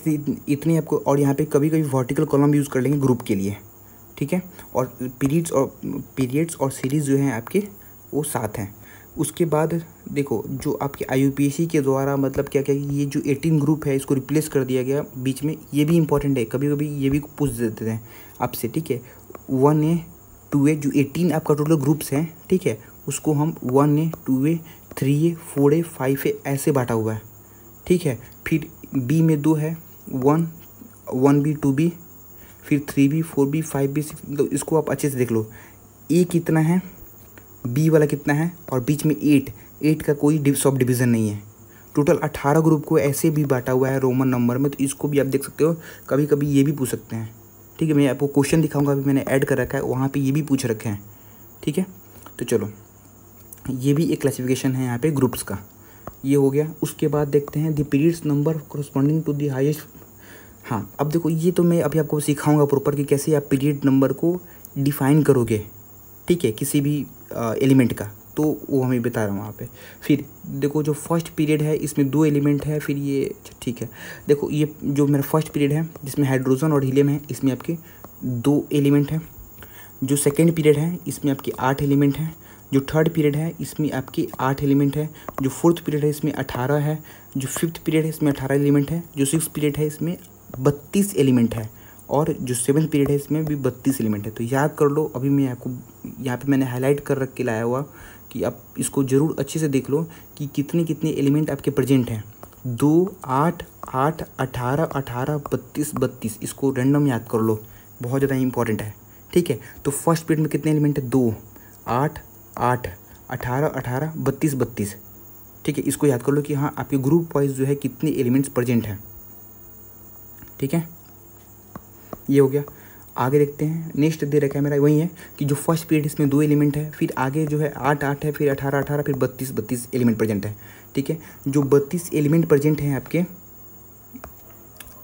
इतनी आपको, और यहाँ पे कभी कभी वर्टिकल कॉलम यूज़ कर लेंगे ग्रुप के लिए, ठीक है। और पीरियड्स और सीरीज़ जो हैं आपके वो 7 हैं। उसके बाद देखो जो आपके IUPAC के द्वारा मतलब क्या क्या ये जो 18 ग्रुप है इसको रिप्लेस कर दिया गया बीच में, ये भी इंपॉर्टेंट है, कभी कभी ये भी पूछ देते हैं आपसे, ठीक है। 1A 2A जो 18 आपका टोटल ग्रुप्स हैं, ठीक है, उसको हम 1A 2A 3A 4A 5A ऐसे बांटा हुआ है, ठीक है। फिर बी में 2 है, 1B 2B, फिर 3B 4B 5B 6, तो इसको आप अच्छे से देख लो। ए कितना है, बी वाला कितना है, और बीच में 8 का कोई सब डिवीज़न नहीं है। टोटल 18 ग्रुप को ऐसे भी बांटा हुआ है रोमन नंबर में, तो इसको भी आप देख सकते हो। कभी कभी ये भी पूछ सकते हैं, ठीक है। मैं आपको क्वेश्चन दिखाऊंगा, अभी मैंने ऐड कर रखा है, वहाँ पे ये भी पूछ रखे हैं, ठीक है। तो चलो, ये भी एक क्लासिफिकेशन है यहाँ पे ग्रुप्स का, ये हो गया। उसके बाद देखते हैं the periods number corresponding to the highest. हाँ, अब देखो, ये तो मैं अभी आपको सिखाऊंगा प्रॉपर कि कैसे आप पीरियड नंबर को डिफाइन करोगे, ठीक है, किसी भी एलिमेंट का, तो वो हमें बता रहा हूँ वहाँ पे। फिर देखो, जो फर्स्ट पीरियड है इसमें 2 एलिमेंट है, फिर ये ठीक है। देखो, ये जो मेरा फर्स्ट पीरियड है जिसमें हाइड्रोजन और हीलियम है, इसमें आपके 2 एलिमेंट हैं। जो सेकेंड पीरियड है इसमें आपके 8 एलिमेंट हैं। जो थर्ड पीरियड है इसमें आपके 8 एलिमेंट है। जो फोर्थ पीरियड है इसमें 18 है। जो फिफ्थ पीरियड है इसमें 18 एलिमेंट है। जो सिक्स पीरियड है इसमें 32 एलिमेंट है। और जो सेवन्थ पीरियड है इसमें भी 32 एलिमेंट है। तो याद कर लो, अभी मैं आपको यहाँ पे मैंने हाईलाइट कर रख के लाया हुआ कि आप इसको ज़रूर अच्छे से देख लो कि कितने कितने एलिमेंट आपके प्रेजेंट हैं। 2, 8, 8, 18, 18, 32, 32, इसको रैंडम याद कर लो, बहुत ज़्यादा इंपॉर्टेंट है, ठीक है। तो फर्स्ट पीरियड में कितने एलिमेंट है, 2, 8, 8, 18, 18, 32, 32, ठीक है। इसको याद कर लो कि हाँ, आपके ग्रुप वाइज जो है कितने एलिमेंट्स प्रेजेंट हैं, ठीक है। ये हो गया। आगे देखते हैं, नेक्स्ट दे रखा है मेरा वही है कि जो फर्स्ट पीरियड इसमें 2 एलिमेंट है, फिर आगे जो है 8, 8 है, फिर 18, 18, फिर 32, 32 एलिमेंट प्रेजेंट है, ठीक है। जो 32 एलिमेंट प्रेजेंट हैं आपके,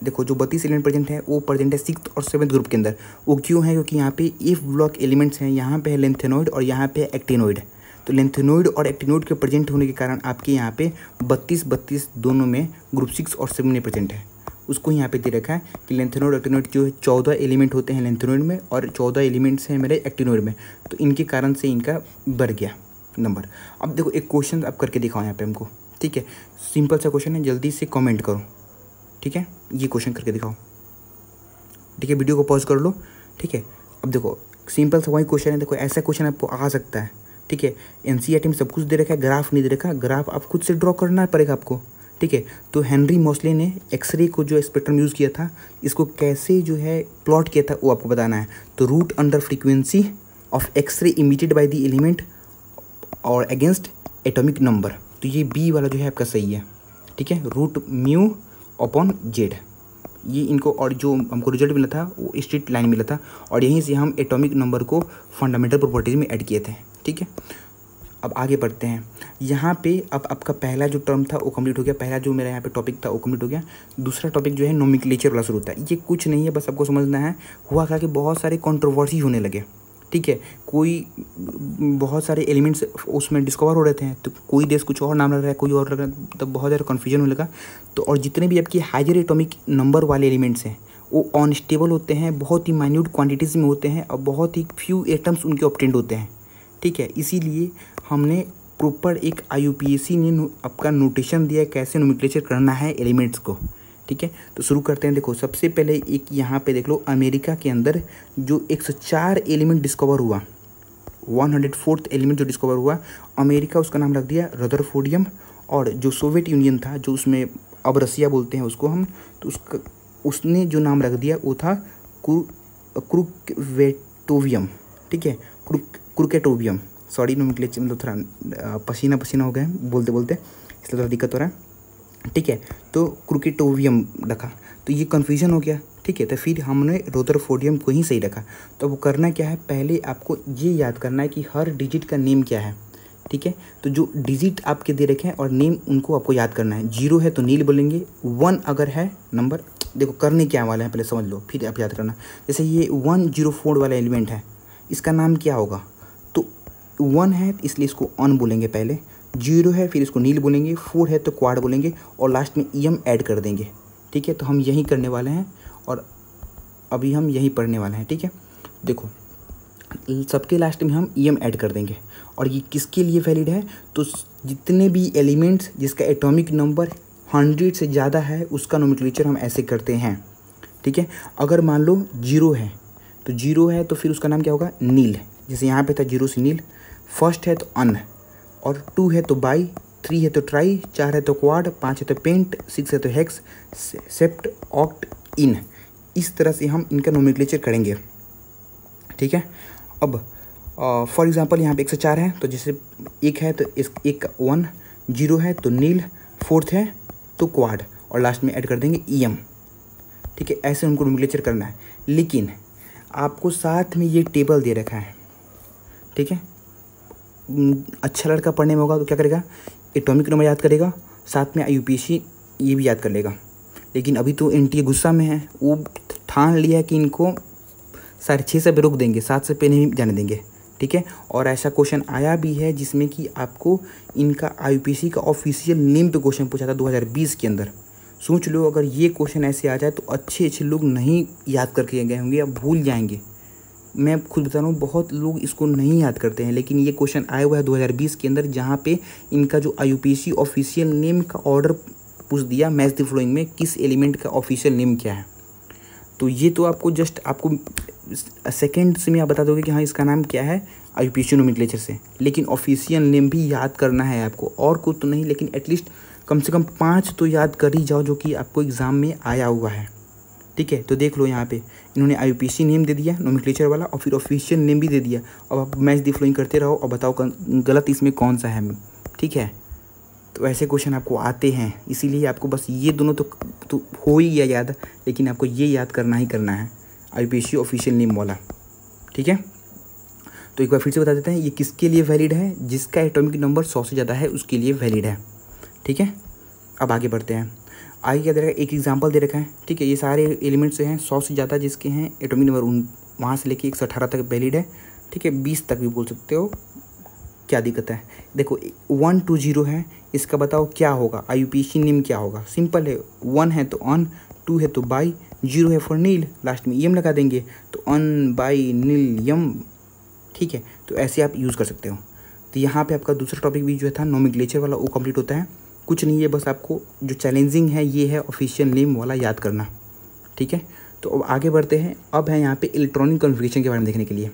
देखो, जो 32 एलिमेंट प्रेजेंट है वो प्रेजेंट है 6th और 7th ग्रुप के अंदर। वो क्यों है, क्योंकि यहाँ पे एफ ब्लॉक एलिमेंट्स हैं, यहाँ पे है लेंथेनॉइड और यहाँ पे है एक्टिनॉइड। तो लेंथेनॉइड और एक्टिनॉइड के प्रेजेंट होने के कारण आपके यहाँ पे 32, 32 दोनों में ग्रुप 6 और 7 में प्रेजेंट है। उसको यहाँ पे दे रखा है कि लेंथेनॉइड और एक्टिनॉइड जो है 14 एलिमेंट होते हैं लेंथेनॉइड में और 14 एलिमेंट्स हैं मेरे एक्टिनॉइड में, तो इनके कारण से इनका बढ़ गया नंबर। अब देखो, एक क्वेश्चन आप करके दिखाओ यहाँ पे हमको, ठीक है। सिंपल सा क्वेश्चन है, जल्दी से कमेंट करो, ठीक है। ये क्वेश्चन करके दिखाओ, ठीक है। वीडियो को पॉज कर लो, ठीक है। अब देखो, सिंपल सा वही क्वेश्चन है। देखो, ऐसा क्वेश्चन आपको आ सकता है, ठीक है। एनसीईआरटी में सब कुछ दे रखा है, ग्राफ नहीं दे रखा, ग्राफ आप खुद से ड्रॉ करना पड़ेगा आपको, ठीक है। तो हेनरी मोसले ने एक्सरे को जो स्पेक्ट्रम यूज़ किया था, इसको कैसे जो है प्लॉट किया था वो आपको बताना है। तो root under frequency of X ray emitted by the element और अगेंस्ट एटॉमिक नंबर, तो ये बी वाला जो है आपका सही है, ठीक है। रूट म्यू अपॉन जेड, ये इनको, और जो हमको रिजल्ट मिला था वो स्ट्रेट लाइन मिला था, और यहीं से हम एटॉमिक नंबर को फंडामेंटल प्रॉपर्टीज में ऐड किए थे, ठीक है। अब आगे बढ़ते हैं। यहाँ पे अब आपका पहला जो टर्म था वो कंप्लीट हो गया, पहला जो मेरा यहाँ पे टॉपिक था वो कंप्लीट हो गया। दूसरा टॉपिक जो है नोमेनक्लेचर वाला शुरू होता है। ये कुछ नहीं है, बस आपको समझना है। हुआ क्या कि बहुत सारे कंट्रोवर्सी होने लगे, ठीक है। कोई बहुत सारे एलिमेंट्स उसमें डिस्कवर हो रहे थे, तो कोई देश कुछ और नाम लग रहा है, कोई और लग रहा है, तो बहुत ज़्यादा कन्फ्यूजन होने लगा। तो और जितने भी आपकी हाइयर एटॉमिक नंबर वाले एलिमेंट्स हैं वो अनस्टेबल होते हैं, बहुत ही माइन्यूट क्वांटिटीज़ में होते हैं और बहुत ही फ्यू एटम्स उनके ऑब्टेंड होते हैं, ठीक है। इसीलिए हमने प्रॉपर एक IUPAC ने आपका नोटेशन दिया है कैसे नोमेनक्लेचर करना है एलिमेंट्स को, ठीक है। तो शुरू करते हैं। देखो, सबसे पहले एक यहाँ पे देख लो, अमेरिका के अंदर जो 104 एलिमेंट डिस्कवर हुआ, 104th एलिमेंट जो डिस्कवर हुआ, अमेरिका उसका नाम रख दिया रदरफोर्डियम। और जो सोवियत यूनियन था, जो उसमें अब रसिया बोलते हैं उसको हम, तो उसने जो नाम रख दिया वो था क्रुकवेटोवियम, ठीक है। क्रुकेटोवियम, सॉरी नोमेनक्लेचर मतलब थोड़ा पसीना पसीना हो गया है बोलते बोलते, इसलिए थोड़ा दिक्कत हो रहा है, ठीक है। तो क्रुकेटोवियम रखा, तो ये कन्फ्यूजन हो गया, ठीक है। तो फिर हमने रदरफोर्डियम को ही सही रखा। तो वो करना क्या है, पहले आपको ये याद करना है कि हर डिजिट का नेम क्या है, ठीक है। तो जो डिजिट आपके दे रखे हैं और नेम उनको आपको याद करना है। 0 है तो नील बोलेंगे, 1 अगर है नंबर, देखो करने क्या वाला है पहले समझ लो फिर आप याद करना। जैसे ये 104 वाला एलिमेंट है, इसका नाम क्या होगा, तो 1 है इसलिए इसको ऑन बोलेंगे पहले, 0 है फिर इसको नील बोलेंगे, 4 है तो क्वाड बोलेंगे और लास्ट में EM ऐड कर देंगे, ठीक है। तो हम यही करने वाले हैं और अभी हम यही पढ़ने वाले हैं, ठीक है। देखो, सबके लास्ट में हम EM ऐड कर देंगे और ये किसके लिए वैलिड है, तो जितने भी एलिमेंट्स जिसका एटॉमिक नंबर 100 से ज़्यादा है उसका नोमेनक्लेचर हम ऐसे करते हैं, ठीक है। अगर मान लो 0 है तो 0 है तो फिर उसका नाम क्या होगा, नील। जैसे यहाँ पे था 0 से नील। फर्स्ट है तो अन, और 2 है तो बाई, 3 है तो ट्राई, 4 है तो क्वाड, 5 है तो पेंट, 6 है तो हेक्स, सेप्ट, ऑक्ट, इन। इस तरह से हम इनका नोमेनक्लेचर करेंगे, ठीक है। अब फॉर एग्जांपल यहाँ पे 1 से 4 है तो जैसे 1 है तो एक 1, 0 है तो नील, 4th है तो क्वाड और लास्ट में ऐड कर देंगे ईएम, ठीक है। ऐसे उनको नोमेनक्लेचर करना है। लेकिन आपको साथ में ये टेबल दे रखा है, ठीक है। अच्छा लड़का पढ़ने में होगा तो क्या करेगा, एटॉमिक नंबर याद करेगा, साथ में IUPAC ये भी याद कर लेगा। लेकिन अभी तो NTA गुस्सा में है, वो ठान लिया है कि इनको 6:30 से पे रोक देंगे, 7 से पे नहीं जाने देंगे, ठीक है। और ऐसा क्वेश्चन आया भी है जिसमें कि आपको इनका IUPAC का ऑफिशियल नेम पे क्वेश्चन पूछा था 2020 के अंदर। सोच लो अगर ये क्वेश्चन ऐसे आ जाए तो अच्छे लोग नहीं याद करके गए होंगे या भूल जाएंगे। मैं खुद बता रहा हूँ बहुत लोग इसको नहीं याद करते हैं, लेकिन ये क्वेश्चन आया हुआ है 2020 के अंदर, जहाँ पे इनका जो IUPAC ऑफिशियल नेम का ऑर्डर पूछ दिया मैच द फॉलोइंग में किस एलिमेंट का ऑफिशियल नेम क्या है। तो ये तो आपको जस्ट आपको सेकेंड्स में आप बता दोगे कि हाँ इसका नाम क्या है IUPAC नोमेनक्लेचर से, लेकिन ऑफिशियल नेम भी याद करना है आपको, और कुछ तो नहीं, लेकिन एटलीस्ट कम से कम 5 तो याद कर ही जाओ जो कि आपको एग्ज़ाम में आया हुआ है, ठीक है। तो देख लो यहाँ पे इन्होंने IUPAC नेम दे दिया नोमेनक्लेचर वाला और फिर ऑफिशियल नेम भी दे दिया। अब आप मैच द फॉलोइंग करते रहो और बताओ गलत इसमें कौन सा है, ठीक है। तो ऐसे क्वेश्चन आपको आते हैं, इसीलिए आपको बस ये दोनों तो हो ही गया याद, लेकिन आपको ये याद करना ही करना है IUPAC ऑफिशियल नेम वाला, ठीक है। तो एक बार फिर से बता देते हैं ये किसके लिए वैलिड है, जिसका एटॉमिक नंबर 100 से ज़्यादा है उसके लिए वैलिड है, ठीक है। अब आगे बढ़ते हैं। आगे क्या दे रखा है, एक एग्जांपल दे रखा है, ठीक है। ये सारे एलिमेंट्स हैं 100 से ज़्यादा जिसके हैं एटॉमिक नंबर वहाँ से लेके 118 तक वैलिड है, ठीक है। 20 तक भी बोल सकते हो, क्या दिक्कत है। देखो 1 to 0 है, इसका बताओ क्या होगा, IUPAC नेम क्या होगा। सिंपल है, 1 है तो ऑन, 2 है तो बाई, 0 है फॉर नील, लास्ट में EM लगा देंगे तो ऑन बाई नील यम, ठीक है। तो ऐसे आप यूज़ कर सकते हो। तो यहाँ पे आपका दूसरा टॉपिक भी जो था नोमेनक्लेचर वाला वो कंप्लीट होता है। कुछ नहीं है, बस आपको जो चैलेंजिंग है ये है ऑफिशियल नेम वाला याद करना, ठीक है। तो अब आगे बढ़ते हैं। अब है यहाँ पे इलेक्ट्रॉनिक कॉन्फ़िगरेशन के बारे में देखने के लिए,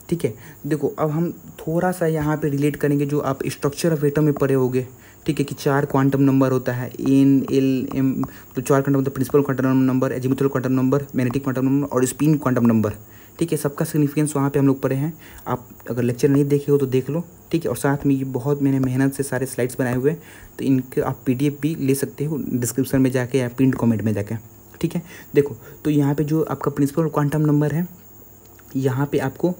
ठीक है। देखो अब हम थोड़ा सा यहाँ पे रिलेट करेंगे जो आप स्ट्रक्चर ऑफ एटम में पढ़े होगे, ठीक है, कि 4 क्वांटम नंबर होता है N L M। तो 4 क्वांटम मतलब principal quantum number, azimuthal quantum number, magnetic quantum number और स्पिन क्वांटम नंबर, ठीक है। सबका सिग्निफिकेंस वहाँ पे हम लोग पढ़े हैं। आप अगर लेक्चर नहीं देखे हो तो देख लो, ठीक है। और साथ में ये बहुत मैंने मेहनत से सारे स्लाइड्स बनाए हुए हैं, तो इनके आप PDF भी ले सकते हो डिस्क्रिप्शन में जाके या पिन कमेंट में जाके, ठीक है। देखो तो यहाँ पे जो आपका प्रिंसिपल क्वांटम नंबर है, यहाँ पे आपको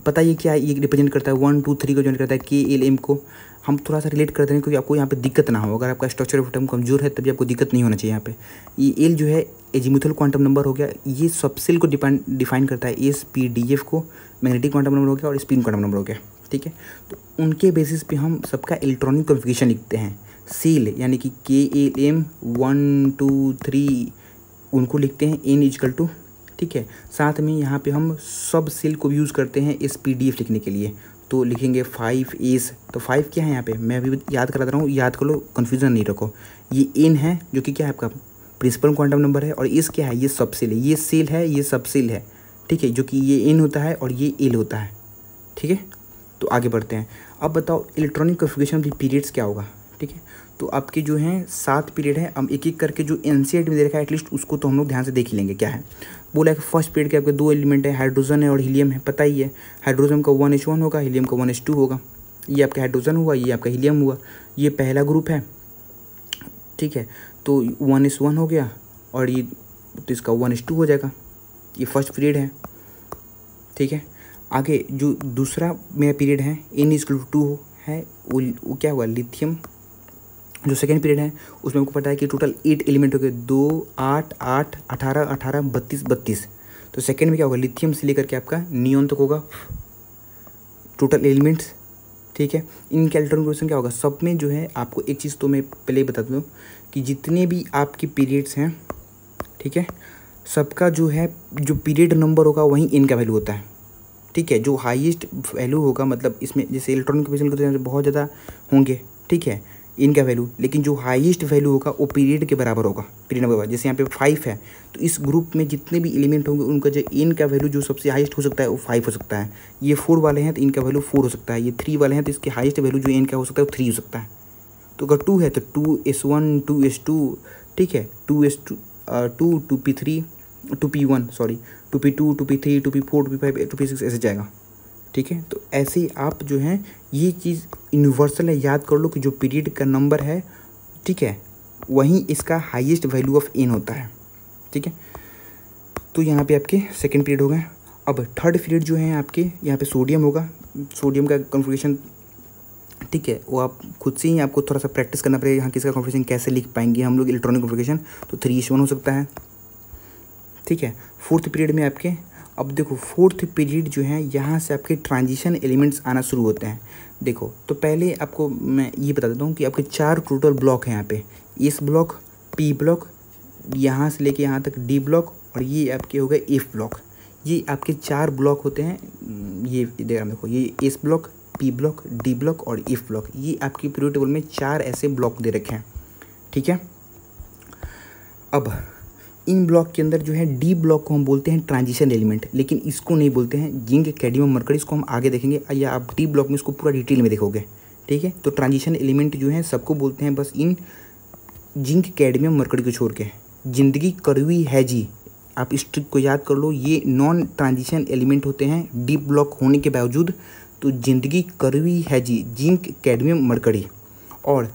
पता ये क्या है, ये रिप्रेजेंट करता है 1 2 3 को रिप्रेजेंट करता है, K L M को। हम थोड़ा सा रिलेट करते हैं क्योंकि आपको यहाँ पे दिक्कत ना हो, अगर आपका स्ट्रक्चर ऑफ एटम कमजोर है तभी आपको दिक्कत नहीं होना चाहिए। यहाँ पे ये L जो है एजीमुथल क्वांटम नंबर हो गया, ये सबसेल को डिफाइन करता है, SPDF को मैग्नेटिक क्वांटम नंबर हो गया और स्पिन क्वांटम नंबर हो गया, ठीक है। तो उनके बेसिस पे हम सबका इलेक्ट्रॉनिक कॉन्फ़िगरेशन लिखते हैं। सेल यानी कि KLM 1 2 3 उनको लिखते हैं N=, ठीक है। साथ में यहाँ पे हम सब सेल को भी यूज़ करते हैं SPDF लिखने के लिए, तो लिखेंगे 5S। तो 5 क्या है यहाँ पे, मैं अभी याद करा दे रहा हूँ, याद कर लो, कन्फ्यूज़न नहीं रखो। ये N है जो कि क्या है आपका प्रिंसिपल क्वांटम नंबर है, और इस क्या है, ये सब सेल है, ये सेल है, ये सब सेल है, ठीक है, जो कि ये N होता है और ये L होता है, ठीक है। तो आगे बढ़ते हैं। अब बताओ इलेक्ट्रॉनिक कॉन्फ़िगरेशन की पीरियड्स क्या होगा, ठीक है। तो आपके जो हैं 7 पीरियड हैं। हम एक एक करके जो NCERT में दे रखा है एटलीस्ट उसको तो हम लोग ध्यान से देख ही लेंगे। क्या है, बोला है कि फर्स्ट पीरियड के आपके 2 एलिमेंट है, हाइड्रोजन है और हीलियम है, पता ही है। हाइड्रोजन का 1H1 होगा, हीलियम का 1H2 होगा। ये आपका हाइड्रोजन हुआ, ये आपका हीलियम हुआ, ये पहला ग्रुप है, ठीक है। तो 1S1 हो गया और ये तो इसका 1S2 हो जाएगा। ये फर्स्ट पीरियड है, ठीक है। आगे जो दूसरा मेरा पीरियड है N=2 है, वो क्या हुआ, लिथियम। जो सेकेंड पीरियड है उसमें हमको पता है कि टोटल 8 एलिमेंट हो गए, 2 8 8 18 18 32 32। तो सेकेंड में क्या होगा, लिथियम से लेकर के आपका नियॉन तक होगा टोटल एलिमेंट्स, ठीक है। इनका इलेक्ट्रॉनिक कॉन्फ़िगरेशन क्या होगा, सब में जो है आपको एक चीज़ तो मैं पहले ही बता दूँ कि जितने भी आपके पीरियड्स हैं, ठीक है, सबका जो है जो पीरियड नंबर होगा वहीं N का वैल्यू होता है, ठीक है। जो हाईएस्ट वैल्यू होगा, मतलब इसमें जैसे इलेक्ट्रॉनिक कॉन्फ़िगरेशन के बहुत ज़्यादा होंगे, ठीक है, इनका वैल्यू, लेकिन जो हाईएस्ट वैल्यू होगा वो पीरियड के बराबर होगा, पीरियड नंबर। जैसे यहाँ पे 5 है तो इस ग्रुप में जितने भी एलिमेंट होंगे उनका जो इनका वैल्यू जो सबसे हाईएस्ट हो सकता है वो 5 हो सकता है। ये 4 वाले हैं तो इनका वैल्यू 4 हो सकता है। ये 3 वाले हैं तो इसके हाईएस्ट वैल्यू जो इनका हो सकता है वो 3 हो सकता है। तो अगर 2 है तो 2s1 2s2, ठीक है, 2s2 2p3 2p1 sorry 2p2 2p3 2p4 2p5 2p6 ऐसे जाएगा, ठीक है। तो ऐसे ही आप जो है ये चीज़ यूनिवर्सल है, याद कर लो कि जो पीरियड का नंबर है, ठीक है, वहीं इसका हाईएस्ट वैल्यू ऑफ n होता है, ठीक है। तो यहाँ पे आपके सेकंड पीरियड हो गए। अब थर्ड पीरियड जो है आपके यहाँ पे सोडियम होगा, सोडियम का कॉन्फ़िगरेशन, ठीक है, वो आप खुद से ही आपको थोड़ा सा प्रैक्टिस करना पड़ेगा। यहाँ किसका कॉन्फ़िगरेशन कैसे लिख पाएंगे हम लोग इलेक्ट्रॉनिक कॉन्फ़िगरेशन, तो 3:1 हो सकता है, ठीक है। फोर्थ पीरियड में आपके, अब देखो फोर्थ पीरियड जो है यहाँ से आपके ट्रांजिशन एलिमेंट्स आना शुरू होते हैं। देखो तो पहले आपको मैं ये बता देता हूँ कि आपके 4 टोटल ब्लॉक हैं यहाँ पे, एस ब्लॉक, पी ब्लॉक, यहाँ से लेके यहाँ तक डी ब्लॉक, और ये आपके हो गए एफ ब्लॉक। ये आपके 4 ब्लॉक होते हैं। ये देखो ये S block, P block, D block और एफ ब्लॉक, ये आपकी पीरियड टेबल में 4 ऐसे ब्लॉक दे रखे हैं, ठीक है। अब इन ब्लॉक के अंदर जो है डी ब्लॉक को हम बोलते हैं ट्रांजिशन एलिमेंट, लेकिन इसको नहीं बोलते हैं जिंक, कैडमियम, मरकरी, इसको हम आगे देखेंगे, या आप डी ब्लॉक में इसको पूरा डिटेल में देखोगे, ठीक है। तो ट्रांजिशन एलिमेंट जो है सबको बोलते हैं बस इन जिंक, कैडमियम, मरकरी को छोड़ के। जिंदगी कड़वी है जी, आप इस ट्रिक को याद कर लो, ये नॉन ट्रांजिशन एलिमेंट होते हैं डी ब्लॉक होने के बावजूद। तो जिंदगी कड़वी है जी, जिंक, कैडमियम, मरकरी। और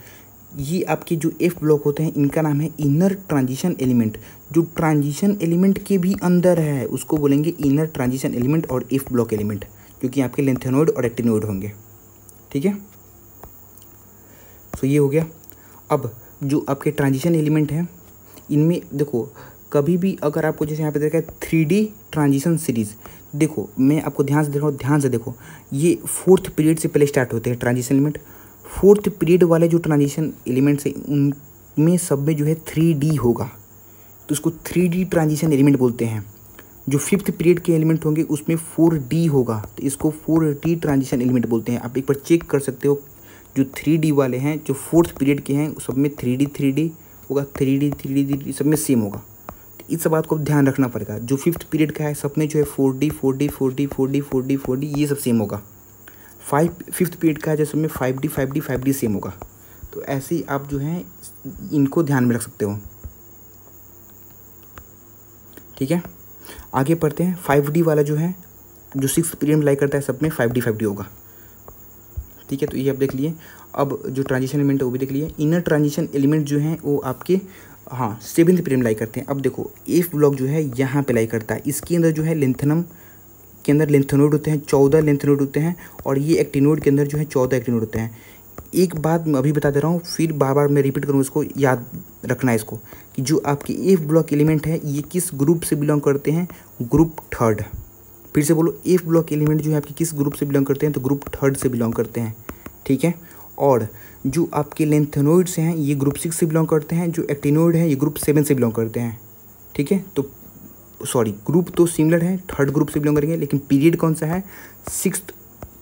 ये आपके जो एफ ब्लॉक होते हैं इनका नाम है इनर ट्रांजिशन एलिमेंट। जो ट्रांजिशन एलिमेंट के भी अंदर है उसको बोलेंगे इनर ट्रांजिशन एलिमेंट और एफ ब्लॉक एलिमेंट, जो कि आपके लेंथेनोइड और एक्टिनोइड होंगे, ठीक है। तो ये हो गया। अब जो आपके ट्रांजिशन एलिमेंट हैं इनमें देखो, कभी भी अगर आपको जैसे यहाँ पे देखा है 3D ट्रांजिशन सीरीज़, देखो मैं आपको ध्यान से देख रहा हूँ, ध्यान से देखो, ये फोर्थ पीरियड से पहले स्टार्ट होते हैं ट्रांजिशन एलिमेंट। फोर्थ पीरियड वाले जो ट्रांजिशन एलिमेंट्स हैं उनमें सब में जो है 3D होगा, तो उसको 3D ट्रांजिशन एलिमेंट बोलते हैं। जो फिफ्थ पीरियड के एलिमेंट होंगे उसमें 4D होगा, तो इसको 4D ट्रांजिशन एलिमेंट बोलते हैं। आप एक बार चेक कर सकते हो, जो 3D वाले हैं जो फोर्थ पीरियड के हैं सब में 3D होगा, 3D सब में सेम होगा। तो इस बात को ध्यान रखना पड़ेगा। जो फिफ्थ पीरियड का है सब में जो है 4D ये सब सेम होगा। फिफ्थ पीरियड का है जैसे में 5D सेम होगा। तो ऐसे ही आप जो है इनको ध्यान में रख सकते हो, ठीक है। आगे पढ़ते हैं। 5D वाला जो है जो सिक्स पीरियड में लाई करता है सब में 5D होगा, ठीक है। तो ये आप देख लिए। अब जो ट्रांजिशन एलिमेंट है वो भी देख लिए। इनर ट्रांजिशन एलिमेंट जो हैं वो आपके सेवन्थ पीरियड में लाई करते हैं। अब देखो एफ ब्लॉक जो है यहाँ पे लाई करता है, इसके अंदर जो है लेंथनम के अंदर लेंथेनोइड होते हैं, 14 लेंथेनोइड होते हैं, और ये एक्टिनोइड के अंदर जो है 14 एक्टिनोइड होते हैं। एक बात मैं अभी बता दे रहा हूँ, फिर बार बार मैं रिपीट करूँ, इसको याद रखना है इसको, कि जो आपके एफ ब्लॉक एलिमेंट है ये किस ग्रुप से बिलोंग करते हैं, ग्रुप थर्ड। फिर से बोलो, एफ ब्लॉक एलिमेंट जो है आपके किस ग्रुप से बिलोंग करते हैं, तो ग्रुप थर्ड से बिलोंग करते हैं, ठीक है। और जो आपके लेंथेनोइड्स हैं ये ग्रुप 6 से बिलोंग करते हैं, जो एक्टिनोइड है ये ग्रुप 7 से बिलोंग करते हैं, ठीक है। तो सॉरी, ग्रुप तो सिमिलर है, थर्ड ग्रुप से बिलोंग करेंगे, लेकिन पीरियड कौन सा है, सिक्स्थ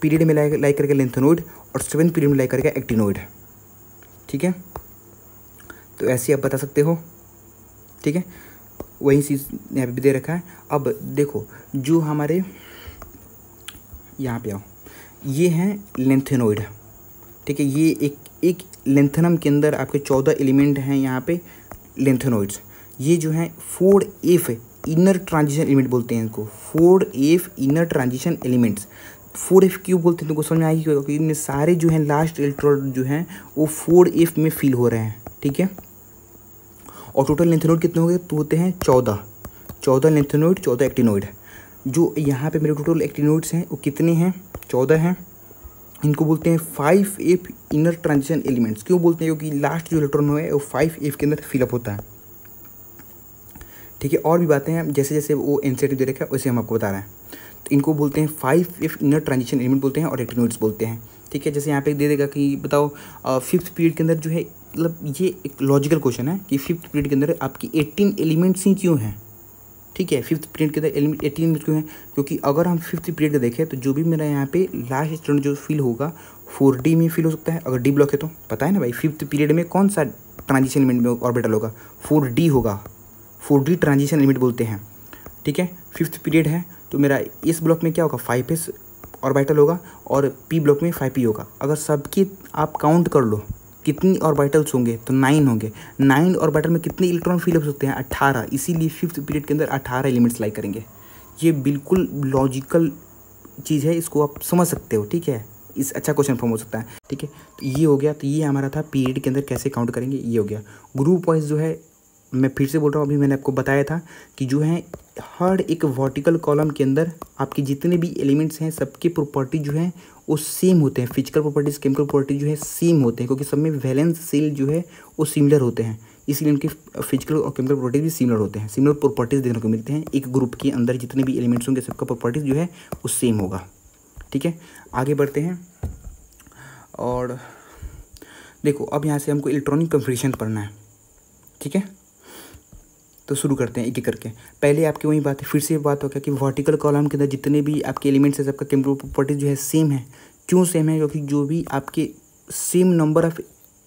पीरियड में लाई करके लेंथेनोइड और सेवन्थ पीरियड में लाई करके एक्टिनोइड, ठीक है। तो ऐसे आप बता सकते हो, ठीक है। वही चीज़ यहाँ पे भी दे रखा है। अब देखो जो हमारे यहाँ पे आओ, ये हैं लेंथेनोइड, ठीक है। ये एक लेंथेनम के अंदर आपके 14 एलिमेंट हैं यहाँ पे लेंथेनोइड्स। ये जो हैं 4F इनर ट्रांजिशन एलिमेंट बोलते हैं इनको, 4F inner transition elements. 4F क्यों बोलते हैं तुमको समझ में आएगी, क्योंकि इनमें सारे जो हैं लास्ट इलेक्ट्रॉन जो हैं वो 4F में फिल हो रहे हैं, ठीक है। और टोटल लेंथेनोइड कितने हो गए, तो होते हैं 14 लेंथेनोइड, 14 एक्टिनोइड। जो यहाँ पे मेरे टोटल एक्टिनोइड्स हैं वो कितने हैं, 14 हैं। इनको बोलते हैं 5F इनर ट्रांजिशन एलिमेंट्स। क्यों बोलते हैं, क्योंकि लास्ट जो इलेक्ट्रॉन है वो 5F के अंदर फिलअप होता है, ठीक है। और भी बातें हैं, जैसे जैसे वो एनसीईआरटी दे रखा है वैसे हम आपको बता रहे हैं। तो इनको बोलते हैं 5F इनर ट्रांजिशन एलिमेंट बोलते हैं और एक्टिनोइड्स बोलते हैं, ठीक है। जैसे यहाँ पे दे देगा कि बताओ फिफ्थ पीरियड के अंदर जो है, मतलब ये एक लॉजिकल क्वेश्चन है कि फिफ्थ पीरियड के अंदर आपकी 18 एलिमेंट्स ही क्यों हैं, ठीक है। फिफ्थ पीरियड के अंदर 18 एलिमेंट्स क्यों हैं, क्योंकि अगर हम फिफ्थ पीरियड का देखें तो जो भी मेरा यहाँ पे लास्ट स्टूडेंट जो फिल होगा 4D में फिल हो सकता है, अगर डी ब्लॉक है तो पता है ना भाई, फिफ्थ पीरियड में कौन सा ट्रांजिशन एलिमेंट में ऑर्बिटल होगा, 4D होगा, 4D ट्रांजिशन एलिमेंट बोलते हैं, ठीक है। फिफ्थ पीरियड है तो मेरा इस ब्लॉक में क्या होगा, 5S ऑर्बिटल होगा, और P ब्लॉक में 5P होगा। अगर सबकी आप काउंट कर लो कितनी ऑर्बिटल्स होंगे, तो 9 होंगे। 9 ऑर्बिटल में कितने इलेक्ट्रॉन फिल हो सकते हैं, 18। इसीलिए 5th पीरियड के अंदर 18 एलिमेंट्स लाई करेंगे। ये बिल्कुल लॉजिकल चीज़ है, इसको आप समझ सकते हो, ठीक है। इस अच्छा क्वेश्चन फॉर्म हो सकता है, ठीक है। तो ये हो गया, तो ये हमारा था पीरियड के अंदर कैसे काउंट करेंगे, ये हो गया। ग्रुप वाइज जो है, मैं फिर से बोल रहा हूँ, अभी मैंने आपको बताया था कि जो है हर एक वर्टिकल कॉलम के अंदर आपके जितने भी एलिमेंट्स हैं सबके प्रॉपर्टी जो है वो सेम होते हैं। फिजिकल प्रॉपर्टीज, केमिकल प्रॉपर्टी जो है सेम होते हैं, क्योंकि सब में वैलेंस सेल जो है वो सिमिलर होते हैं, इसलिए उनके फिजिकल और केमिकल प्रॉपर्टीज भी सिमिलर होते हैं। सिमिलर प्रॉपर्टीज देखने को मिलते हैं। एक ग्रुप के अंदर जितने भी एलिमेंट्स होंगे सबका प्रॉपर्टीज जो है वो सेम होगा, ठीक है। आगे बढ़ते हैं और देखो, अब यहाँ से हमको इलेक्ट्रॉनिक कन्फिगरेशन पढ़ना है, ठीक है। तो शुरू करते हैं एक एक करके। पहले आपकी वही बात है, फिर से बात हो गया कि वर्टिकल कॉलम के अंदर जितने भी आपके एलिमेंट्स हैं सबका केमिकल प्रॉपर्टीज जो है सेम है। क्यों सेम है, क्योंकि जो भी आपके सेम नंबर ऑफ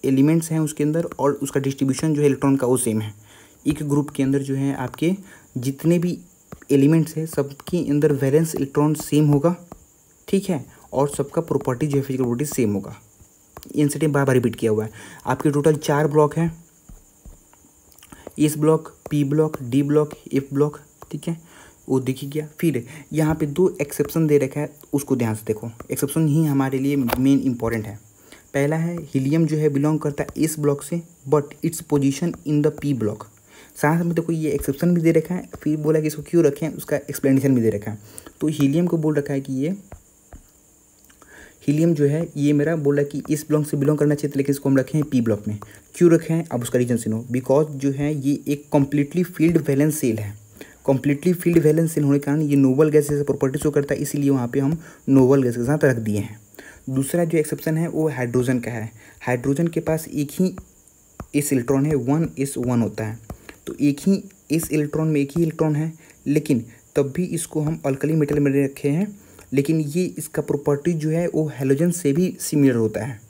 एलिमेंट्स हैं उसके अंदर और उसका डिस्ट्रीब्यूशन जो है इलेक्ट्रॉन का वो सेम है। एक ग्रुप के अंदर जो है आपके जितने भी एलिमेंट्स हैं सबके अंदर वैलेंस इलेक्ट्रॉन सेम होगा, ठीक है, और सबका प्रॉपर्टी जो है फिजिकल प्रॉपर्टी सेम होगा। एनसीईआरटी बार बार रिपीट किया हुआ है। आपके टोटल 4 ब्लॉक हैं, S block, P block, D block, F block, ठीक है, वो दिख गया। फिर यहाँ पे 2 एक्सेप्शन दे रखा है, उसको ध्यान से देखो। एक्सेप्शन ही हमारे लिए मेन इंपॉर्टेंट है। पहला है हीलियम जो है बिलोंग करता है एस ब्लॉक से, but its position in the P block. साथ में देखो ये एक्सेप्शन भी दे रखा है, फिर बोला कि इसको क्यों रखें उसका एक्सप्लेनेशन भी दे रखा है। तो हीलियम को बोल रखा है कि ये हीलियम जो है ये मेरा बोल रहा है कि इस ब्लॉक से बिलोंग करना चाहिए, लेकिन इसको हम रखे हैं पी ब्लॉक में। क्यों रखे हैं, अब उसका रीजन सुनो। बिकॉज जो है ये एक कम्प्लीटली फील्ड वैलेंस सेल है। कम्प्लीटली फील्ड वैलेंस सेल होने के कारण ये नोबल गैस जैसे प्रॉपर्टी शो करता है, इसीलिए वहाँ पे हम नोबल गैस के साथ रख दिए हैं। दूसरा जो एक्सेप्शन है वो हाइड्रोजन का है। हाइड्रोजन के पास एक ही इस इलेक्ट्रॉन है, 1s1 होता है। तो एक ही इस इलेक्ट्रॉन में एक ही इलेक्ट्रॉन है, लेकिन तब भी इसको हम अल्कली मेटल में रखे हैं, लेकिन ये इसका प्रॉपर्टी जो है वो हैलोजन से भी सिमिलर होता है।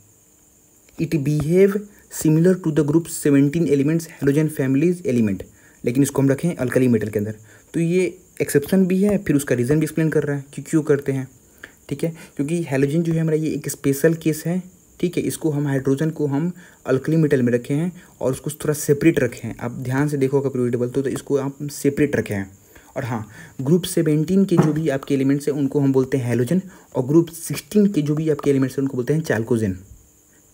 It behave similar to the group 17 elements halogen families element, लेकिन इसको हम रखें अल्कली मेटल के अंदर। तो ये एक्सेप्शन भी है, फिर उसका रीज़न भी एक्सप्लेन कर रहा है कि क्यों करते हैं, ठीक है। क्योंकि हैलोजन जो है हमारा ये एक स्पेशल केस है, ठीक है। इसको हम हाइड्रोजन को हम अल्कली मेटल में रखे हैं और उसको थोड़ा सेपरेट रखे हैं। आप ध्यान से देखोगे पीरियोडिक तो इसको आप सेपरेट रखे हैं। और हाँ, ग्रुप 17 के जो भी आपके एलिमेंट्स हैं उनको हम बोलते हैं हैलोजन, और ग्रुप 16 के जो भी आपके एलिमेंट्स हैं उनको बोलते हैं चाल्कोजेन,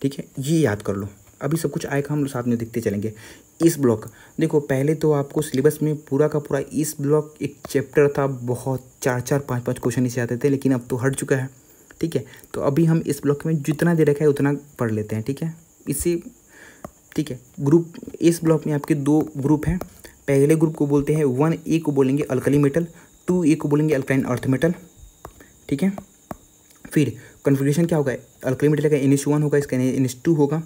ठीक है। ये याद कर लो, अभी सब कुछ आएगा, हम लोग साथ में देखते चलेंगे। इस ब्लॉक देखो, पहले तो आपको सिलेबस में पूरा का पूरा इस ब्लॉक एक चैप्टर था, बहुत 4-4, 5-5 क्वेश्चन इससे आते थे, लेकिन अब तो हट चुका है, ठीक है। तो अभी हम इस ब्लॉक में जितना दे रखा है उतना पढ़ लेते हैं, ठीक है, इससे, ठीक है। ग्रुप इस ब्लॉक में आपके 2 ग्रुप हैं। पहले ग्रुप को बोलते हैं 1A को बोलेंगे अल्कली मेटल, 2A को बोलेंगे अल्काइन अर्थ मेटल, ठीक है। फिर कन्फिग्रेशन क्या होगा, अल्कली मेटल का NH1 होगा, इसका NH2 होगा।